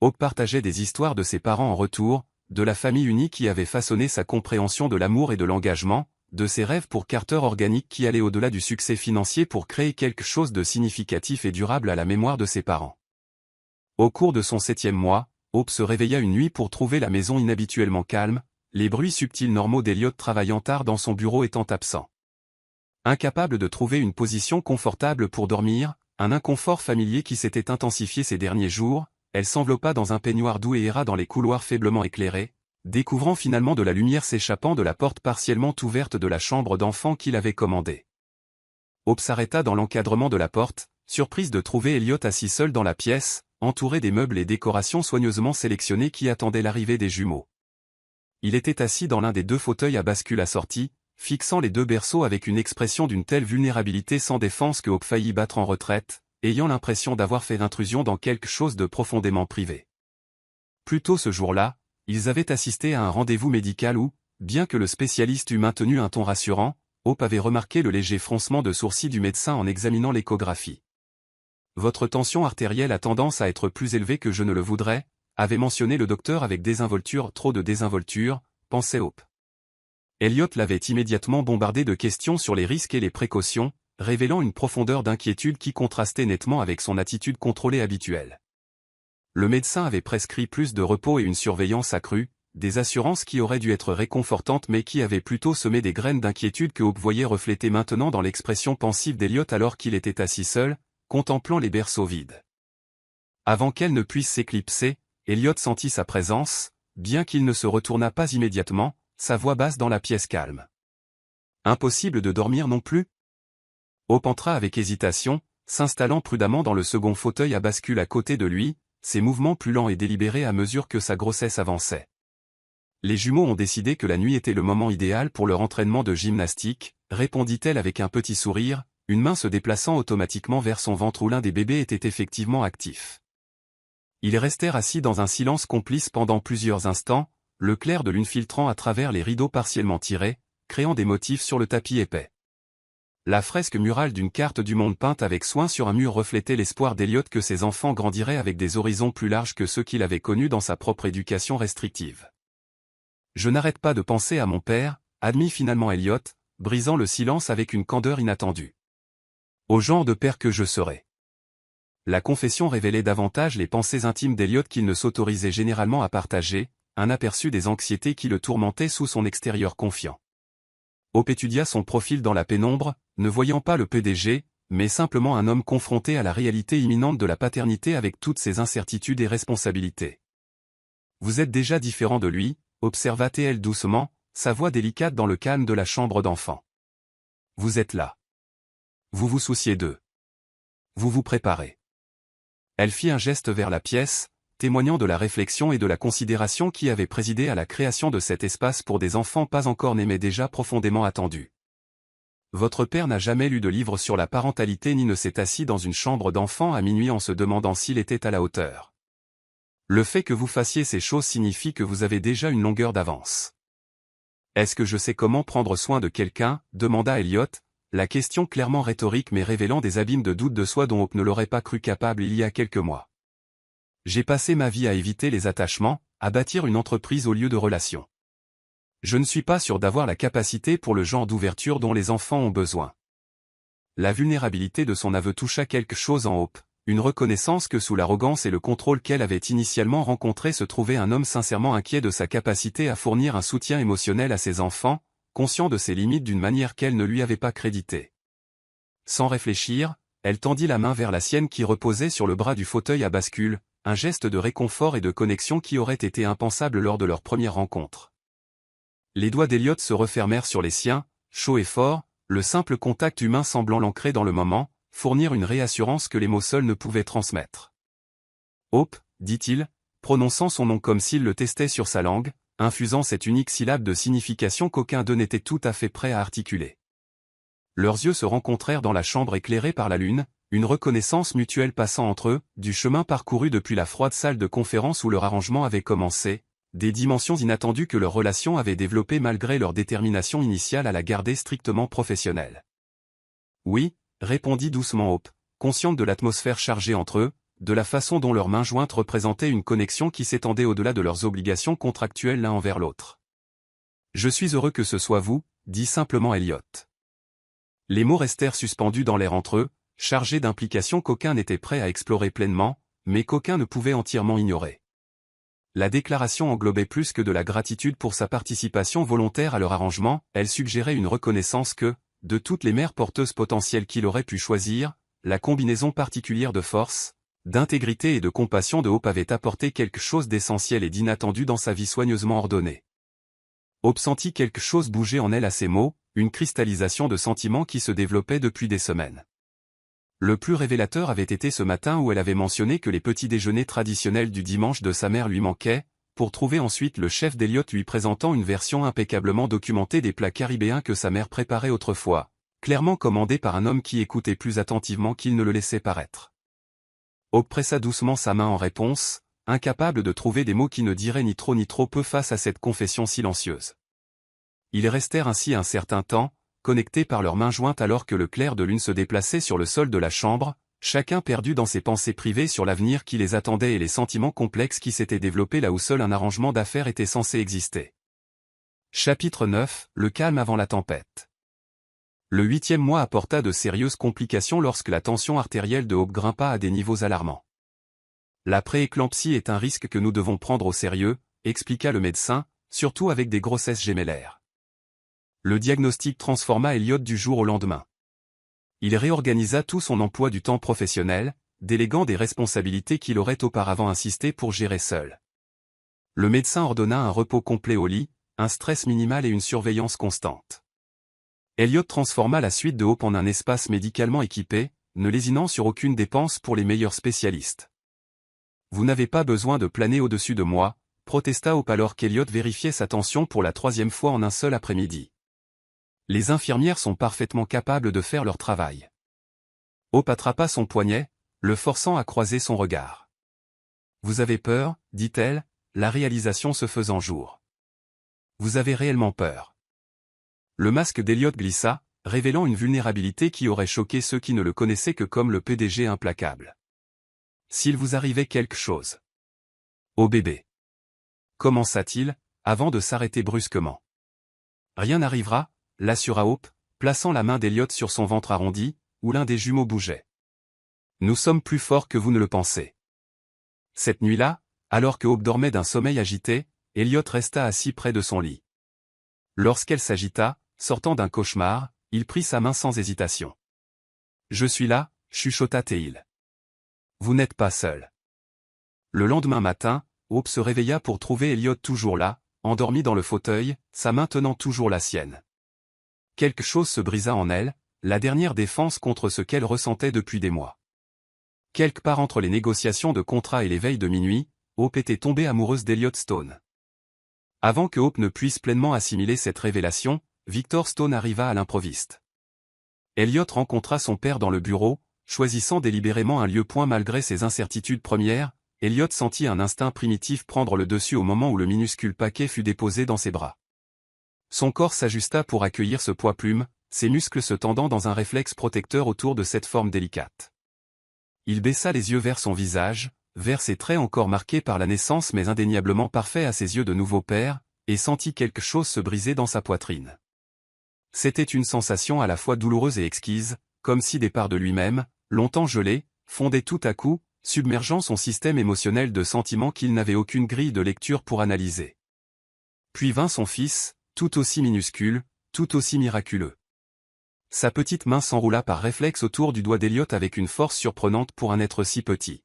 Hope partageait des histoires de ses parents en retour, de la famille unie qui avait façonné sa compréhension de l'amour et de l'engagement, de ses rêves pour Carter Organic qui allaient au-delà du succès financier pour créer quelque chose de significatif et durable à la mémoire de ses parents. Au cours de son 7e mois, Hope se réveilla une nuit pour trouver la maison inhabituellement calme, les bruits subtils normaux d'Elliot travaillant tard dans son bureau étant absents. Incapable de trouver une position confortable pour dormir, un inconfort familier qui s'était intensifié ces derniers jours, elle s'enveloppa dans un peignoir doux et erra dans les couloirs faiblement éclairés, découvrant finalement de la lumière s'échappant de la porte partiellement ouverte de la chambre d'enfant qu'il avait commandée. Hope s'arrêta dans l'encadrement de la porte, surprise de trouver Elliot assis seul dans la pièce, entouré des meubles et décorations soigneusement sélectionnés qui attendaient l'arrivée des jumeaux. Il était assis dans l'un des 2 fauteuils à bascule assortis, fixant les 2 berceaux avec une expression d'une telle vulnérabilité sans défense que Hope faillit battre en retraite, ayant l'impression d'avoir fait intrusion dans quelque chose de profondément privé. Plus tôt ce jour-là, ils avaient assisté à un rendez-vous médical où, bien que le spécialiste eût maintenu un ton rassurant, Hope avait remarqué le léger froncement de sourcils du médecin en examinant l'échographie. « Votre tension artérielle a tendance à être plus élevée que je ne le voudrais », avait mentionné le docteur avec désinvolture. Trop de désinvolture, pensait Hope. Elliot l'avait immédiatement bombardé de questions sur les risques et les précautions, révélant une profondeur d'inquiétude qui contrastait nettement avec son attitude contrôlée habituelle. Le médecin avait prescrit plus de repos et une surveillance accrue, des assurances qui auraient dû être réconfortantes mais qui avaient plutôt semé des graines d'inquiétude que Hope voyait reflétées maintenant dans l'expression pensive d'Elliot alors qu'il était assis seul, contemplant les berceaux vides. Avant qu'elle ne puisse s'éclipser, Elliot sentit sa présence, bien qu'il ne se retournât pas immédiatement, sa voix basse dans la pièce calme. Impossible de dormir non plus? Hope entra avec hésitation, s'installant prudemment dans le second fauteuil à bascule à côté de lui, ses mouvements plus lents et délibérés à mesure que sa grossesse avançait. Les jumeaux ont décidé que la nuit était le moment idéal pour leur entraînement de gymnastique, répondit-elle avec un petit sourire, une main se déplaçant automatiquement vers son ventre où l'un des bébés était effectivement actif. Ils restèrent assis dans un silence complice pendant plusieurs instants, le clair de lune filtrant à travers les rideaux partiellement tirés, créant des motifs sur le tapis épais. La fresque murale d'une carte du monde peinte avec soin sur un mur reflétait l'espoir d'Elliot que ses enfants grandiraient avec des horizons plus larges que ceux qu'il avait connus dans sa propre éducation restrictive. « Je n'arrête pas de penser à mon père », admit finalement Elliot, brisant le silence avec une candeur inattendue. « Au genre de père que je serai. » La confession révélait davantage les pensées intimes d'Elliot qu'il ne s'autorisait généralement à partager, un aperçu des anxiétés qui le tourmentaient sous son extérieur confiant. Hope étudia son profil dans la pénombre, ne voyant pas le PDG, mais simplement un homme confronté à la réalité imminente de la paternité avec toutes ses incertitudes et responsabilités. « Vous êtes déjà différent de lui », observa-t-elle doucement, sa voix délicate dans le calme de la chambre d'enfant. « Vous êtes là. Vous vous souciez d'eux. Vous vous préparez. » Elle fit un geste vers la pièce, témoignant de la réflexion et de la considération qui avait présidé à la création de cet espace pour des enfants pas encore nés mais déjà profondément attendus. Votre père n'a jamais lu de livre sur la parentalité ni ne s'est assis dans une chambre d'enfant à minuit en se demandant s'il était à la hauteur. Le fait que vous fassiez ces choses signifie que vous avez déjà une longueur d'avance. Est-ce que je sais comment prendre soin de quelqu'un, demanda Elliot, la question clairement rhétorique mais révélant des abîmes de doute de soi dont Hope ne l'aurait pas cru capable il y a quelques mois. J'ai passé ma vie à éviter les attachements, à bâtir une entreprise au lieu de relations. Je ne suis pas sûr d'avoir la capacité pour le genre d'ouverture dont les enfants ont besoin. La vulnérabilité de son aveu toucha quelque chose en Hope, une reconnaissance que sous l'arrogance et le contrôle qu'elle avait initialement rencontré se trouvait un homme sincèrement inquiet de sa capacité à fournir un soutien émotionnel à ses enfants, conscient de ses limites d'une manière qu'elle ne lui avait pas créditée. Sans réfléchir, elle tendit la main vers la sienne qui reposait sur le bras du fauteuil à bascule, un geste de réconfort et de connexion qui aurait été impensable lors de leur première rencontre. Les doigts d'Elliot se refermèrent sur les siens, chauds et forts, le simple contact humain semblant l'ancrer dans le moment, fournir une réassurance que les mots seuls ne pouvaient transmettre. « Hope », dit-il, prononçant son nom comme s'il le testait sur sa langue, infusant cette unique syllabe de signification qu'aucun d'eux n'était tout à fait prêt à articuler. Leurs yeux se rencontrèrent dans la chambre éclairée par la lune, une reconnaissance mutuelle passant entre eux, du chemin parcouru depuis la froide salle de conférence où leur arrangement avait commencé, des dimensions inattendues que leur relation avait développées malgré leur détermination initiale à la garder strictement professionnelle. « Oui », répondit doucement Hope, consciente de l'atmosphère chargée entre eux, de la façon dont leurs mains jointes représentaient une connexion qui s'étendait au-delà de leurs obligations contractuelles l'un envers l'autre. « Je suis heureux que ce soit vous », dit simplement Elliot. Les mots restèrent suspendus dans l'air entre eux, chargés d'implications qu'aucun n'était prêt à explorer pleinement, mais qu'aucun ne pouvait entièrement ignorer. La déclaration englobait plus que de la gratitude pour sa participation volontaire à leur arrangement, elle suggérait une reconnaissance que, de toutes les mères porteuses potentielles qu'il aurait pu choisir, la combinaison particulière de force, d'intégrité et de compassion de Hope avait apporté quelque chose d'essentiel et d'inattendu dans sa vie soigneusement ordonnée. Hope sentit quelque chose bouger en elle à ces mots, une cristallisation de sentiments qui se développait depuis des semaines. Le plus révélateur avait été ce matin où elle avait mentionné que les petits déjeuners traditionnels du dimanche de sa mère lui manquaient, pour trouver ensuite le chef d'Elliot lui présentant une version impeccablement documentée des plats caribéens que sa mère préparait autrefois, clairement commandés par un homme qui écoutait plus attentivement qu'il ne le laissait paraître. Hope pressa doucement sa main en réponse, incapable de trouver des mots qui ne diraient ni trop peu face à cette confession silencieuse. Ils restèrent ainsi un certain temps, connectés par leurs mains jointes alors que le clair de lune se déplaçait sur le sol de la chambre, chacun perdu dans ses pensées privées sur l'avenir qui les attendait et les sentiments complexes qui s'étaient développés là où seul un arrangement d'affaires était censé exister. Chapitre 9, le calme avant la tempête. Le 8e mois apporta de sérieuses complications lorsque la tension artérielle de Hope grimpa à des niveaux alarmants. La prééclampsie est un risque que nous devons prendre au sérieux, expliqua le médecin, surtout avec des grossesses gémellaires. Le diagnostic transforma Elliot du jour au lendemain. Il réorganisa tout son emploi du temps professionnel, déléguant des responsabilités qu'il aurait auparavant insisté pour gérer seul. Le médecin ordonna un repos complet au lit, un stress minimal et une surveillance constante. Elliot transforma la suite de Hope en un espace médicalement équipé, ne lésinant sur aucune dépense pour les meilleurs spécialistes. Vous n'avez pas besoin de planer au-dessus de moi, protesta Hope alors qu'Elliot vérifiait sa tension pour la 3e fois en un seul après-midi. Les infirmières sont parfaitement capables de faire leur travail. Hope attrapa son poignet, le forçant à croiser son regard. Vous avez peur, dit-elle, la réalisation se faisant jour. Vous avez réellement peur. Le masque d'Elliot glissa, révélant une vulnérabilité qui aurait choqué ceux qui ne le connaissaient que comme le PDG implacable. S'il vous arrivait quelque chose. Au bébé. Commença-t-il, avant de s'arrêter brusquement. Rien n'arrivera, l'assura Hope, plaçant la main d'Elliot sur son ventre arrondi, où l'un des jumeaux bougeait. Nous sommes plus forts que vous ne le pensez. Cette nuit-là, alors que Hope dormait d'un sommeil agité, Elliot resta assis près de son lit. Lorsqu'elle s'agita, sortant d'un cauchemar, il prit sa main sans hésitation. Je suis là, chuchota-t-il. Vous n'êtes pas seul. Le lendemain matin, Hope se réveilla pour trouver Elliot toujours là, endormi dans le fauteuil, sa main tenant toujours la sienne. Quelque chose se brisa en elle, la dernière défense contre ce qu'elle ressentait depuis des mois. Quelque part entre les négociations de contrat et les veilles de minuit, Hope était tombée amoureuse d'Elliot Stone. Avant que Hope ne puisse pleinement assimiler cette révélation, Victor Stone arriva à l'improviste. Elliot rencontra son père dans le bureau, choisissant délibérément un lieu point malgré ses incertitudes premières. Elliot sentit un instinct primitif prendre le dessus au moment où le minuscule paquet fut déposé dans ses bras. Son corps s'ajusta pour accueillir ce poids-plume, ses muscles se tendant dans un réflexe protecteur autour de cette forme délicate. Il baissa les yeux vers son visage, vers ses traits encore marqués par la naissance mais indéniablement parfaits à ses yeux de nouveau père, et sentit quelque chose se briser dans sa poitrine. C'était une sensation à la fois douloureuse et exquise, comme si des parts de lui-même, longtemps gelées, fondaient tout à coup, submergeant son système émotionnel de sentiments qu'il n'avait aucune grille de lecture pour analyser. Puis vint son fils, tout aussi minuscule, tout aussi miraculeux. Sa petite main s'enroula par réflexe autour du doigt d'Elliot avec une force surprenante pour un être si petit.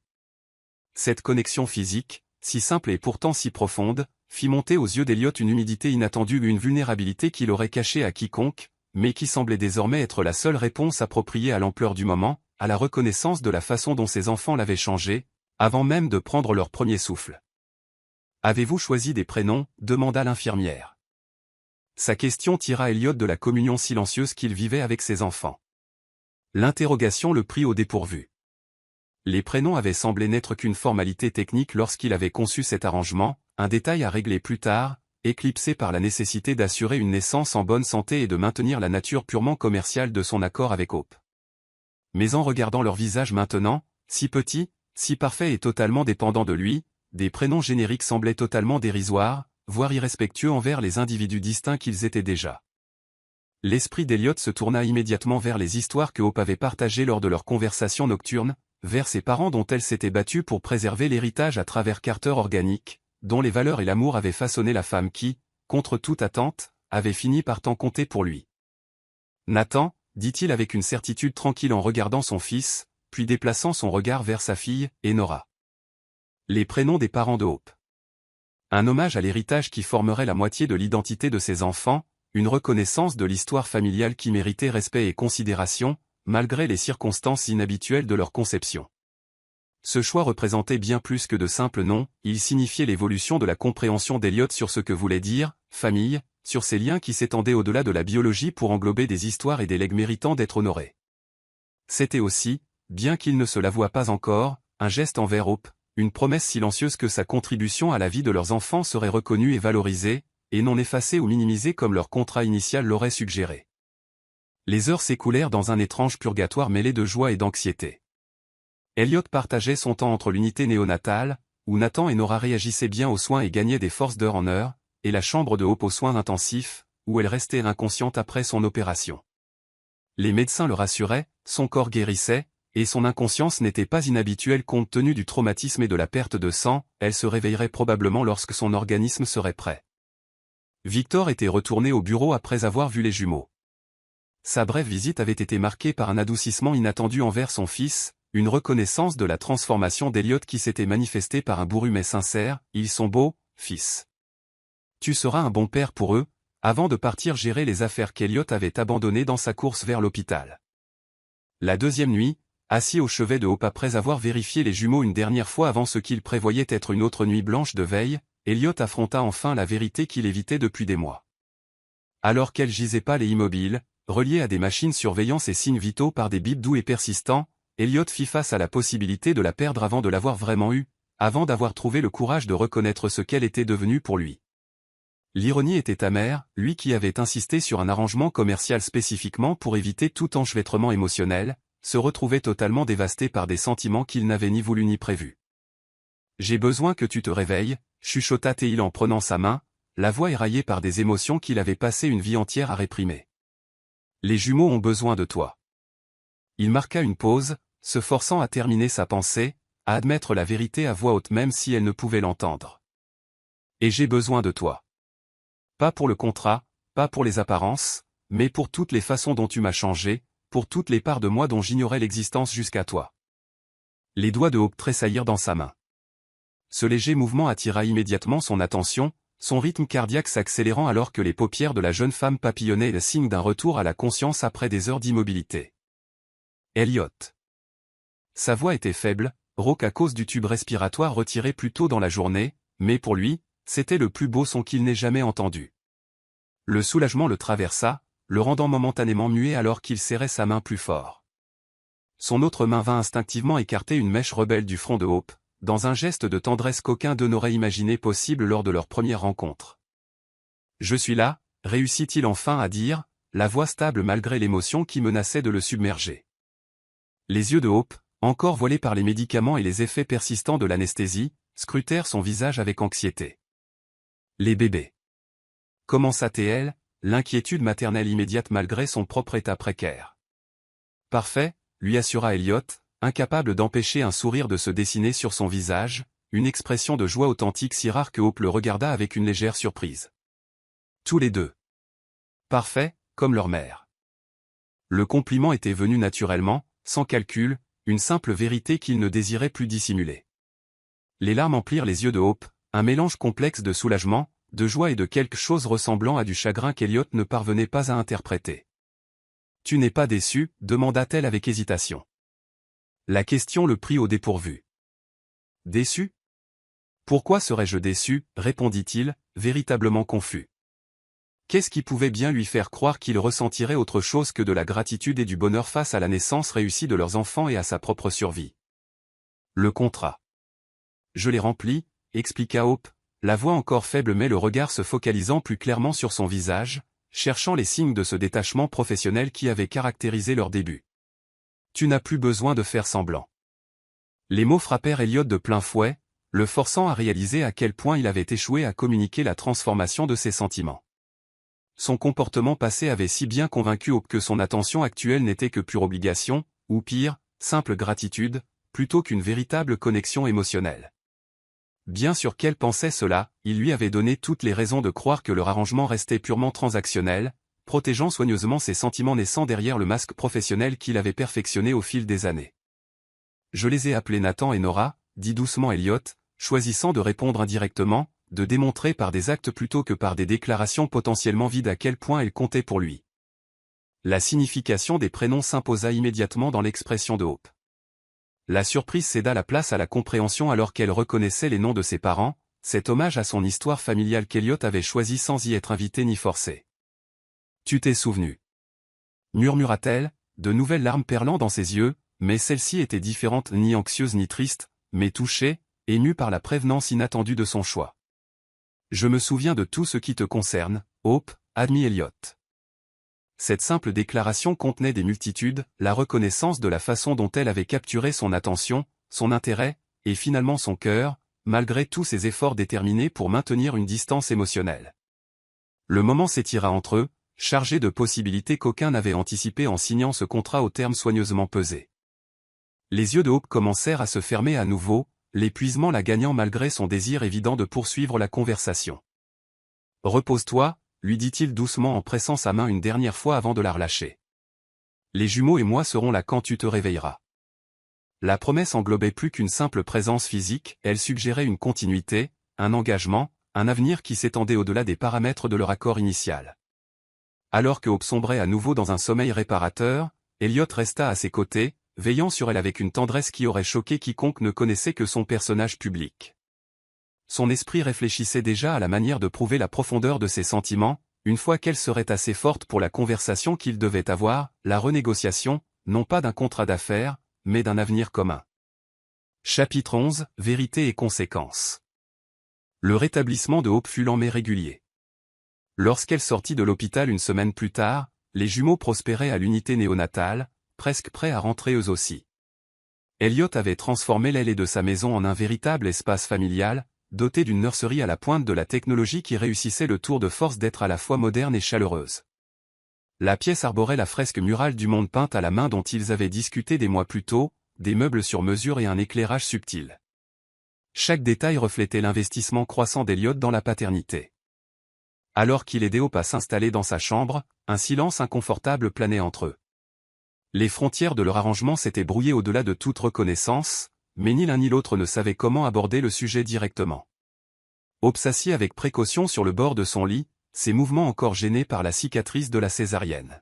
Cette connexion physique, si simple et pourtant si profonde, fit monter aux yeux d'Elliot une humidité inattendue et une vulnérabilité qu'il aurait cachée à quiconque, mais qui semblait désormais être la seule réponse appropriée à l'ampleur du moment, à la reconnaissance de la façon dont ses enfants l'avaient changé, avant même de prendre leur premier souffle. « Avez-vous choisi des prénoms » demanda l'infirmière. Sa question tira Elliot de la communion silencieuse qu'il vivait avec ses enfants. L'interrogation le prit au dépourvu. Les prénoms avaient semblé n'être qu'une formalité technique lorsqu'il avait conçu cet arrangement, un détail à régler plus tard, éclipsé par la nécessité d'assurer une naissance en bonne santé et de maintenir la nature purement commerciale de son accord avec Hope. Mais en regardant leur visage maintenant, si petit, si parfait et totalement dépendant de lui, des prénoms génériques semblaient totalement dérisoires, voire irrespectueux envers les individus distincts qu'ils étaient déjà. L'esprit d'Elliot se tourna immédiatement vers les histoires que Hope avait partagées lors de leur conversation nocturne, vers ses parents dont elle s'était battue pour préserver l'héritage à travers Carter Organic, dont les valeurs et l'amour avaient façonné la femme qui, contre toute attente, avait fini par tant compter pour lui. Nathan, dit-il avec une certitude tranquille en regardant son fils, puis déplaçant son regard vers sa fille, et Nora. Les prénoms des parents de Hope. Un hommage à l'héritage qui formerait la moitié de l'identité de ses enfants, une reconnaissance de l'histoire familiale qui méritait respect et considération, malgré les circonstances inhabituelles de leur conception. Ce choix représentait bien plus que de simples noms, il signifiait l'évolution de la compréhension d'Elliot sur ce que voulait dire « famille », sur ces liens qui s'étendaient au-delà de la biologie pour englober des histoires et des legs méritant d'être honorés. C'était aussi, bien qu'il ne se l'avoua pas encore, un geste envers Hope, une promesse silencieuse que sa contribution à la vie de leurs enfants serait reconnue et valorisée, et non effacée ou minimisée comme leur contrat initial l'aurait suggéré. Les heures s'écoulèrent dans un étrange purgatoire mêlé de joie et d'anxiété. Elliot partageait son temps entre l'unité néonatale, où Nathan et Nora réagissaient bien aux soins et gagnaient des forces d'heure en heure, et la chambre de Hope aux soins intensifs, où elle restait inconsciente après son opération. Les médecins le rassuraient, son corps guérissait, et son inconscience n'était pas inhabituelle compte tenu du traumatisme et de la perte de sang, elle se réveillerait probablement lorsque son organisme serait prêt. Victor était retourné au bureau après avoir vu les jumeaux. Sa brève visite avait été marquée par un adoucissement inattendu envers son fils, une reconnaissance de la transformation d'Elliot qui s'était manifestée par un bourru mais sincère, « Ils sont beaux, fils. Tu seras un bon père pour eux », avant de partir gérer les affaires qu'Elliot avait abandonnées dans sa course vers l'hôpital. La deuxième nuit, assis au chevet de Hope après avoir vérifié les jumeaux une dernière fois avant ce qu'il prévoyait être une autre nuit blanche de veille, Elliot affronta enfin la vérité qu'il évitait depuis des mois. Alors qu'elle gisait pâle et immobile, reliée à des machines surveillant ses signes vitaux par des bips doux et persistants, Elliot fit face à la possibilité de la perdre avant de l'avoir vraiment eue, avant d'avoir trouvé le courage de reconnaître ce qu'elle était devenue pour lui. L'ironie était amère, lui qui avait insisté sur un arrangement commercial spécifiquement pour éviter tout enchevêtrement émotionnel, se retrouvait totalement dévasté par des sentiments qu'il n'avait ni voulu ni prévus. « J'ai besoin que tu te réveilles », chuchota Teil en prenant sa main, la voix éraillée par des émotions qu'il avait passé une vie entière à réprimer. « Les jumeaux ont besoin de toi. » Il marqua une pause, se forçant à terminer sa pensée, à admettre la vérité à voix haute même si elle ne pouvait l'entendre. « Et j'ai besoin de toi. Pas pour le contrat, pas pour les apparences, mais pour toutes les façons dont tu m'as changé, pour toutes les parts de moi dont j'ignorais l'existence jusqu'à toi. » Les doigts de Hope tressaillirent dans sa main. Ce léger mouvement attira immédiatement son attention, son rythme cardiaque s'accélérant alors que les paupières de la jeune femme papillonnaient le signe d'un retour à la conscience après des heures d'immobilité. Elliot. Sa voix était faible, rauque à cause du tube respiratoire retiré plus tôt dans la journée, mais pour lui, c'était le plus beau son qu'il n'ait jamais entendu. Le soulagement le traversa, le rendant momentanément muet alors qu'il serrait sa main plus fort. Son autre main vint instinctivement écarter une mèche rebelle du front de Hope, dans un geste de tendresse qu'aucun d'eux n'aurait imaginé possible lors de leur première rencontre. « Je suis là », réussit-il enfin à dire, la voix stable malgré l'émotion qui menaçait de le submerger. Les yeux de Hope, encore voilés par les médicaments et les effets persistants de l'anesthésie, scrutèrent son visage avec anxiété. « Les bébés. » Commença-t-elle, l'inquiétude maternelle immédiate malgré son propre état précaire. « Parfait », lui assura Elliot, incapable d'empêcher un sourire de se dessiner sur son visage, une expression de joie authentique si rare que Hope le regarda avec une légère surprise. Tous les deux. Parfait, comme leur mère. Le compliment était venu naturellement, sans calcul, une simple vérité qu'il ne désirait plus dissimuler. Les larmes emplirent les yeux de Hope, un mélange complexe de soulagement, de joie et de quelque chose ressemblant à du chagrin qu'Elliot ne parvenait pas à interpréter. « Tu n'es pas déçu ?» demanda-t-elle avec hésitation. La question le prit au dépourvu. « Déçu ? Pourquoi serais-je déçu ?» répondit-il, véritablement confus. Qu'est-ce qui pouvait bien lui faire croire qu'il ressentirait autre chose que de la gratitude et du bonheur face à la naissance réussie de leurs enfants et à sa propre survie? Le contrat. Je l'ai rempli, expliqua Hope, la voix encore faible mais le regard se focalisant plus clairement sur son visage, cherchant les signes de ce détachement professionnel qui avait caractérisé leur début. Tu n'as plus besoin de faire semblant. Les mots frappèrent Elliot de plein fouet, le forçant à réaliser à quel point il avait échoué à communiquer la transformation de ses sentiments. Son comportement passé avait si bien convaincu Hope que son attention actuelle n'était que pure obligation, ou pire, simple gratitude, plutôt qu'une véritable connexion émotionnelle. Bien sûr qu'elle pensait cela, il lui avait donné toutes les raisons de croire que leur arrangement restait purement transactionnel, protégeant soigneusement ses sentiments naissant derrière le masque professionnel qu'il avait perfectionné au fil des années. Je les ai appelés Nathan et Nora, dit doucement Elliot, choisissant de répondre indirectement, de démontrer par des actes plutôt que par des déclarations potentiellement vides à quel point elles comptaient pour lui. La signification des prénoms s'imposa immédiatement dans l'expression de Hope. La surprise céda la place à la compréhension alors qu'elle reconnaissait les noms de ses parents, cet hommage à son histoire familiale qu'Elliot avait choisi sans y être invité ni forcé. « Tu t'es souvenu » murmura-t-elle, de nouvelles larmes perlant dans ses yeux, mais celle-ci était différente ni anxieuse ni triste, mais touchée, émue par la prévenance inattendue de son choix. « Je me souviens de tout ce qui te concerne, Hope, admit Elliot. » Cette simple déclaration contenait des multitudes, la reconnaissance de la façon dont elle avait capturé son attention, son intérêt, et finalement son cœur, malgré tous ses efforts déterminés pour maintenir une distance émotionnelle. Le moment s'étira entre eux, chargé de possibilités qu'aucun n'avait anticipées en signant ce contrat aux termes soigneusement pesés. Les yeux de Hope commencèrent à se fermer à nouveau, l'épuisement la gagnant malgré son désir évident de poursuivre la conversation. « Repose-toi », lui dit-il doucement en pressant sa main une dernière fois avant de la relâcher. « Les jumeaux et moi serons là quand tu te réveilleras. » La promesse englobait plus qu'une simple présence physique, elle suggérait une continuité, un engagement, un avenir qui s'étendait au-delà des paramètres de leur accord initial. Alors que Hope sombrait à nouveau dans un sommeil réparateur, Elliot resta à ses côtés, veillant sur elle avec une tendresse qui aurait choqué quiconque ne connaissait que son personnage public. Son esprit réfléchissait déjà à la manière de prouver la profondeur de ses sentiments, une fois qu'elle serait assez forte pour la conversation qu'ils devaient avoir, la renégociation, non pas d'un contrat d'affaires, mais d'un avenir commun. Chapitre 11, Vérité et conséquences. Le rétablissement de Hope fut lent mais régulier. Lorsqu'elle sortit de l'hôpital une semaine plus tard, les jumeaux prospéraient à l'unité néonatale, presque prêts à rentrer eux aussi. Elliot avait transformé l'aile de sa maison en un véritable espace familial, doté d'une nurserie à la pointe de la technologie qui réussissait le tour de force d'être à la fois moderne et chaleureuse. La pièce arborait la fresque murale du monde peinte à la main dont ils avaient discuté des mois plus tôt, des meubles sur mesure et un éclairage subtil. Chaque détail reflétait l'investissement croissant d'Elliot dans la paternité. Alors qu'il aidait Hope à s'installer dans sa chambre, un silence inconfortable planait entre eux. Les frontières de leur arrangement s'étaient brouillées au-delà de toute reconnaissance, mais ni l'un ni l'autre ne savait comment aborder le sujet directement. Hope s'assit avec précaution sur le bord de son lit, ses mouvements encore gênés par la cicatrice de la césarienne.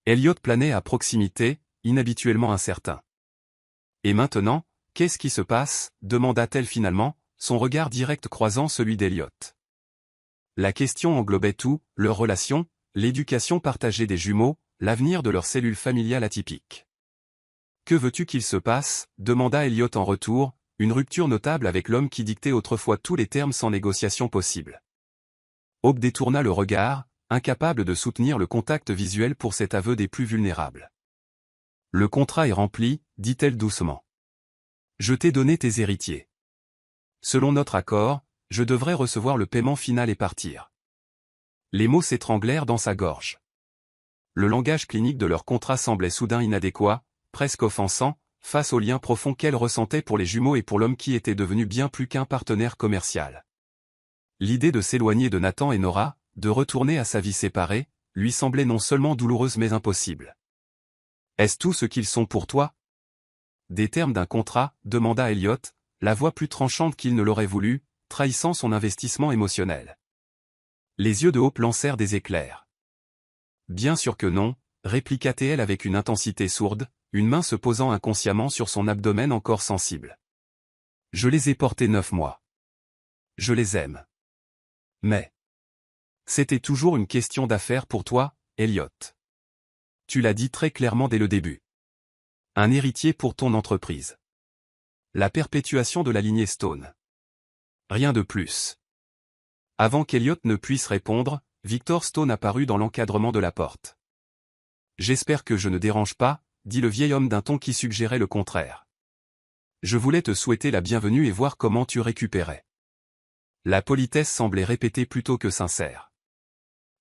Elliot planait à proximité, inhabituellement incertain. « Et maintenant, qu'est-ce qui se passe » demanda-t-elle finalement, son regard direct croisant celui d'Elliot. La question englobait tout, leur relation, l'éducation partagée des jumeaux, l'avenir de leur cellule familiale atypique. « Que veux-tu qu'il se passe » demanda Elliot en retour, une rupture notable avec l'homme qui dictait autrefois tous les termes sans négociation possible. Hope détourna le regard, incapable de soutenir le contact visuel pour cet aveu des plus vulnérables. « Le contrat est rempli, dit-elle doucement. Je t'ai donné tes héritiers. Selon notre accord, je devrais recevoir le paiement final et partir. » Les mots s'étranglèrent dans sa gorge. Le langage clinique de leur contrat semblait soudain inadéquat, presque offensant, face au lien profond qu'elle ressentait pour les jumeaux et pour l'homme qui était devenu bien plus qu'un partenaire commercial. L'idée de s'éloigner de Nathan et Nora, de retourner à sa vie séparée, lui semblait non seulement douloureuse mais impossible. « Est-ce tout ce qu'ils sont pour toi ?» Des termes d'un contrat, demanda Elliot, la voix plus tranchante qu'il ne l'aurait voulu, trahissant son investissement émotionnel. Les yeux de Hope lancèrent des éclairs. « Bien sûr que non, » répliqua-t-elle avec une intensité sourde, une main se posant inconsciemment sur son abdomen encore sensible. « Je les ai portés 9 mois. Je les aime. Mais c'était toujours une question d'affaires pour toi, Elliot. Tu l'as dit très clairement dès le début. Un héritier pour ton entreprise. La perpétuation de la lignée Stone. Rien de plus. » Avant qu'Elliot ne puisse répondre, Victor Stone apparut dans l'encadrement de la porte. « J'espère que je ne dérange pas, » dit le vieil homme d'un ton qui suggérait le contraire. « Je voulais te souhaiter la bienvenue et voir comment tu récupérais. » La politesse semblait répétée plutôt que sincère.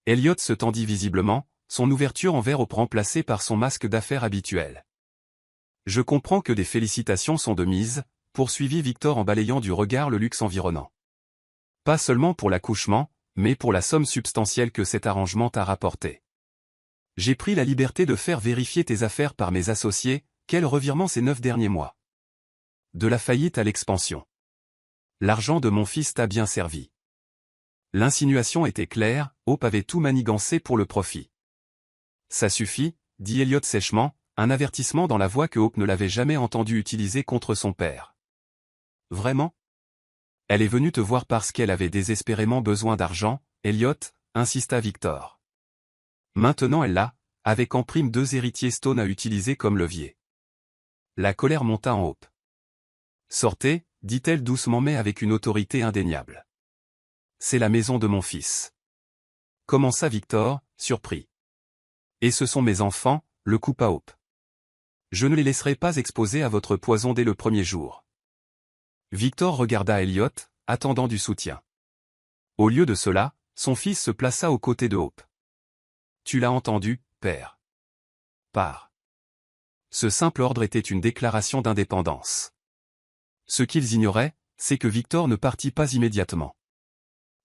Elliot se tendit visiblement, son ouverture envers Hope remplacée par son masque d'affaires habituel. « Je comprends que des félicitations sont de mise, » poursuivit Victor en balayant du regard le luxe environnant. « Pas seulement pour l'accouchement, mais pour la somme substantielle que cet arrangement t'a rapporté. J'ai pris la liberté de faire vérifier tes affaires par mes associés, quel revirement ces 9 derniers mois. De la faillite à l'expansion. L'argent de mon fils t'a bien servi. » L'insinuation était claire, Hope avait tout manigancé pour le profit. « Ça suffit, » dit Elliot sèchement, un avertissement dans la voix que Hope ne l'avait jamais entendu utiliser contre son père. « Vraiment ? Elle est venue te voir parce qu'elle avait désespérément besoin d'argent, Elliot, » insista Victor. Maintenant elle l'a, avec en prime 2 héritiers Stone à utiliser comme levier. La colère monta en Hope. « Sortez, » dit-elle doucement mais avec une autorité indéniable. « C'est la maison de mon fils. » Commença Victor, surpris. « Et ce sont mes enfants, » le coupa Hope. « Je ne les laisserai pas exposés à votre poison dès le premier jour. » Victor regarda Elliot, attendant du soutien. Au lieu de cela, son fils se plaça aux côtés de Hope. « Tu l'as entendu, père. Pars. » Ce simple ordre était une déclaration d'indépendance. Ce qu'ils ignoraient, c'est que Victor ne partit pas immédiatement.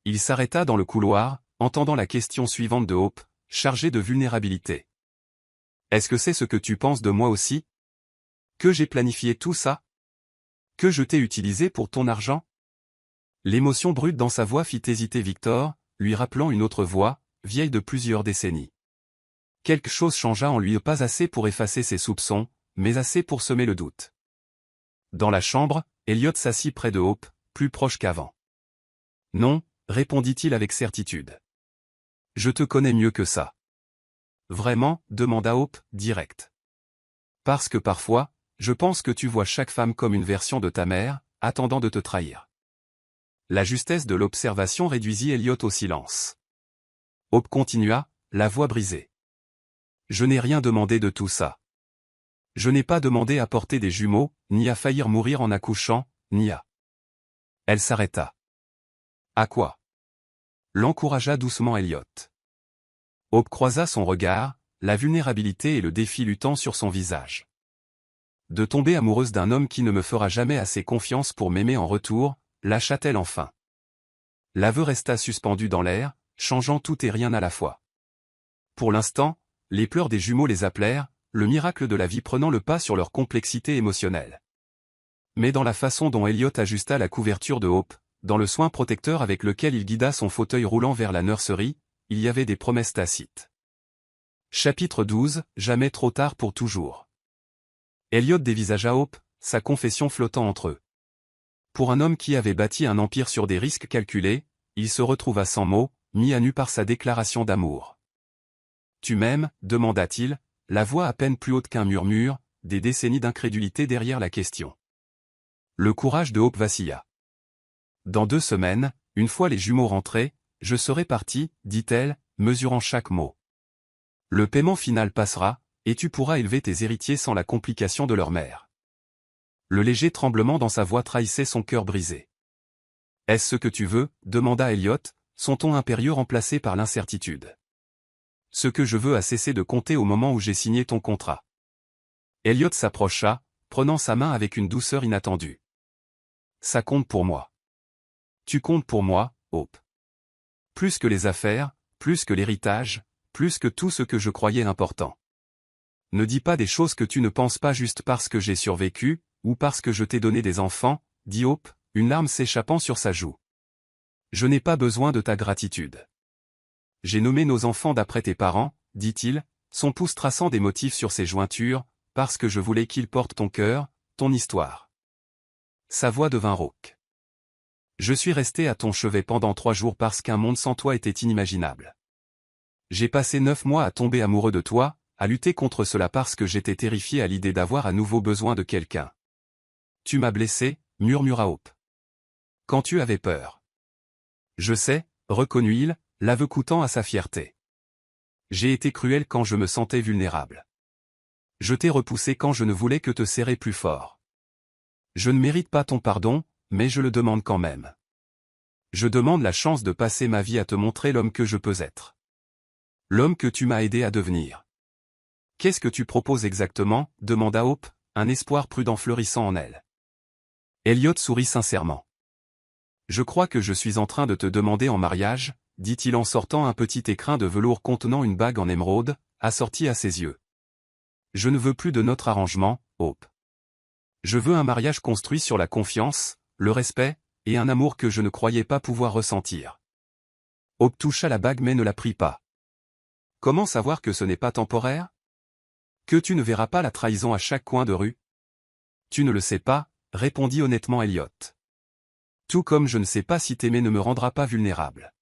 Il s'arrêta dans le couloir, entendant la question suivante de Hope, chargée de vulnérabilité. « Est-ce que c'est ce que tu penses de moi aussi ? Que j'ai planifié tout ça ? Que je t'ai utilisé pour ton argent ? L'émotion brute dans sa voix fit hésiter Victor, lui rappelant une autre voix, vieille de plusieurs décennies. Quelque chose changea en lui, pas assez pour effacer ses soupçons, mais assez pour semer le doute. Dans la chambre, Elliot s'assit près de Hope, plus proche qu'avant. « Non », répondit-il avec certitude. « Je te connais mieux que ça. »« Vraiment ?» demanda Hope, direct. « Parce que parfois, je pense que tu vois chaque femme comme une version de ta mère, attendant de te trahir. » La justesse de l'observation réduisit Elliot au silence. Hope continua, la voix brisée. « Je n'ai rien demandé de tout ça. Je n'ai pas demandé à porter des jumeaux, ni à faillir mourir en accouchant, ni à... » Elle s'arrêta. « À quoi ?» l'encouragea doucement Elliot. Hope croisa son regard, la vulnérabilité et le défi luttant sur son visage. De tomber amoureuse d'un homme qui ne me fera jamais assez confiance pour m'aimer en retour, lâcha-t-elle enfin. L'aveu resta suspendu dans l'air, changeant tout et rien à la fois. Pour l'instant, les pleurs des jumeaux les appelèrent, le miracle de la vie prenant le pas sur leur complexité émotionnelle. Mais dans la façon dont Elliot ajusta la couverture de Hope, dans le soin protecteur avec lequel il guida son fauteuil roulant vers la nurserie, il y avait des promesses tacites. Chapitre 12, jamais trop tard pour toujours. Elliot dévisagea Hope, sa confession flottant entre eux. Pour un homme qui avait bâti un empire sur des risques calculés, il se retrouva sans mots, mis à nu par sa déclaration d'amour. « Tu m'aimes » demanda-t-il, la voix à peine plus haute qu'un murmure, des décennies d'incrédulité derrière la question. Le courage de Hope vacilla. « Dans 2 semaines, une fois les jumeaux rentrés, je serai partie, dit-elle, mesurant chaque mot. Le paiement final passera, et tu pourras élever tes héritiers sans la complication de leur mère. » Le léger tremblement dans sa voix trahissait son cœur brisé. « Est-ce ce que tu veux » demanda Elliot, son ton impérieux remplacé par l'incertitude. « Ce que je veux a cessé de compter au moment où j'ai signé ton contrat. » Elliot s'approcha, prenant sa main avec une douceur inattendue. « Ça compte pour moi. Tu comptes pour moi, Hope. Plus que les affaires, plus que l'héritage, plus que tout ce que je croyais important. Ne dis pas des choses que tu ne penses pas juste parce que j'ai survécu, ou parce que je t'ai donné des enfants, dit Hope, une larme s'échappant sur sa joue. Je n'ai pas besoin de ta gratitude. J'ai nommé nos enfants d'après tes parents, dit-il, son pouce traçant des motifs sur ses jointures, parce que je voulais qu'ils portent ton cœur, ton histoire. Sa voix devint rauque. Je suis resté à ton chevet pendant 3 jours parce qu'un monde sans toi était inimaginable. J'ai passé 9 mois à tomber amoureux de toi, à lutter contre cela parce que j'étais terrifié à l'idée d'avoir à nouveau besoin de quelqu'un. Tu m'as blessé, murmura Hope. Quand tu avais peur. Je sais, reconnut-il, l'aveu coûtant à sa fierté. J'ai été cruel quand je me sentais vulnérable. Je t'ai repoussé quand je ne voulais que te serrer plus fort. Je ne mérite pas ton pardon, mais je le demande quand même. Je demande la chance de passer ma vie à te montrer l'homme que je peux être. L'homme que tu m'as aidé à devenir. Qu'est-ce que tu proposes exactement, demanda Hope, un espoir prudent fleurissant en elle. Elliot sourit sincèrement. Je crois que je suis en train de te demander en mariage, dit-il en sortant un petit écrin de velours contenant une bague en émeraude, assortie à ses yeux. Je ne veux plus de notre arrangement, Hope. Je veux un mariage construit sur la confiance, le respect, et un amour que je ne croyais pas pouvoir ressentir. Hope toucha la bague mais ne la prit pas. Comment savoir que ce n'est pas temporaire? Que tu ne verras pas la trahison à chaque coin de rue? Tu ne le sais pas, répondit honnêtement Elliot. Tout comme je ne sais pas si t'aimer ne me rendra pas vulnérable.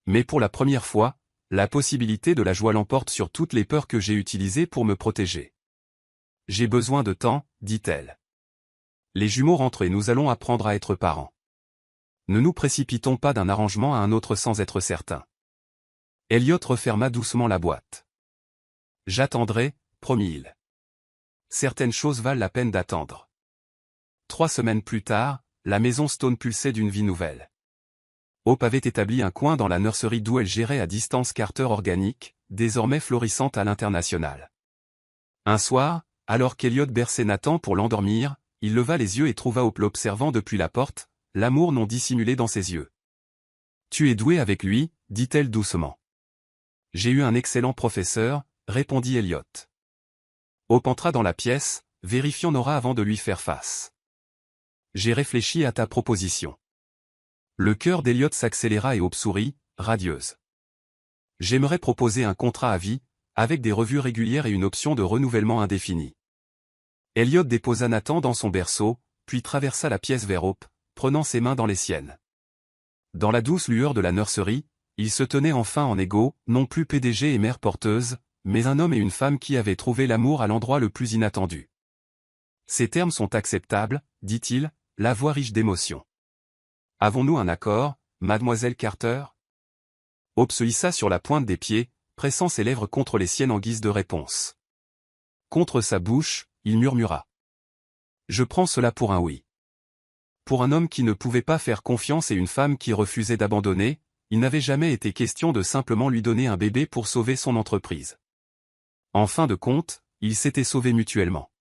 Mais pour la première fois, la possibilité de la joie l'emporte sur toutes les peurs que j'ai utilisées pour me protéger. J'ai besoin de temps, dit-elle. Les jumeaux rentrent et nous allons apprendre à être parents. Ne nous précipitons pas d'un arrangement à un autre sans être certains. Elliot referma doucement la boîte. J'attendrai, promit-il. Certaines choses valent la peine d'attendre. 3 semaines plus tard, la maison Stone pulsait d'une vie nouvelle. Hope avait établi un coin dans la nurserie d'où elle gérait à distance Carter Organic, désormais florissante à l'international. Un soir, alors qu'Elliot berçait Nathan pour l'endormir, il leva les yeux et trouva Hope l'observant depuis la porte, l'amour non dissimulé dans ses yeux. « Tu es doué avec lui » dit-elle doucement. « J'ai eu un excellent professeur » répondit Elliot. Hope entra dans la pièce, vérifiant Nora avant de lui faire face. « J'ai réfléchi à ta proposition. Le cœur d'Elliot s'accéléra et Hope sourit, radieuse. J'aimerais proposer un contrat à vie, avec des revues régulières et une option de renouvellement indéfini. Elliot déposa Nathan dans son berceau, puis traversa la pièce vers Hope, prenant ses mains dans les siennes. Dans la douce lueur de la nurserie, ils se tenaient enfin en égaux, non plus PDG et mère porteuse, mais un homme et une femme qui avaient trouvé l'amour à l'endroit le plus inattendu. Ces termes sont acceptables, dit-il, la voix riche d'émotion. Avons-nous un accord, mademoiselle Carter? Hope se hissa sur la pointe des pieds, pressant ses lèvres contre les siennes en guise de réponse. Contre sa bouche, il murmura. Je prends cela pour un oui. Pour un homme qui ne pouvait pas faire confiance et une femme qui refusait d'abandonner, il n'avait jamais été question de simplement lui donner un bébé pour sauver son entreprise. En fin de compte, ils s'étaient sauvés mutuellement.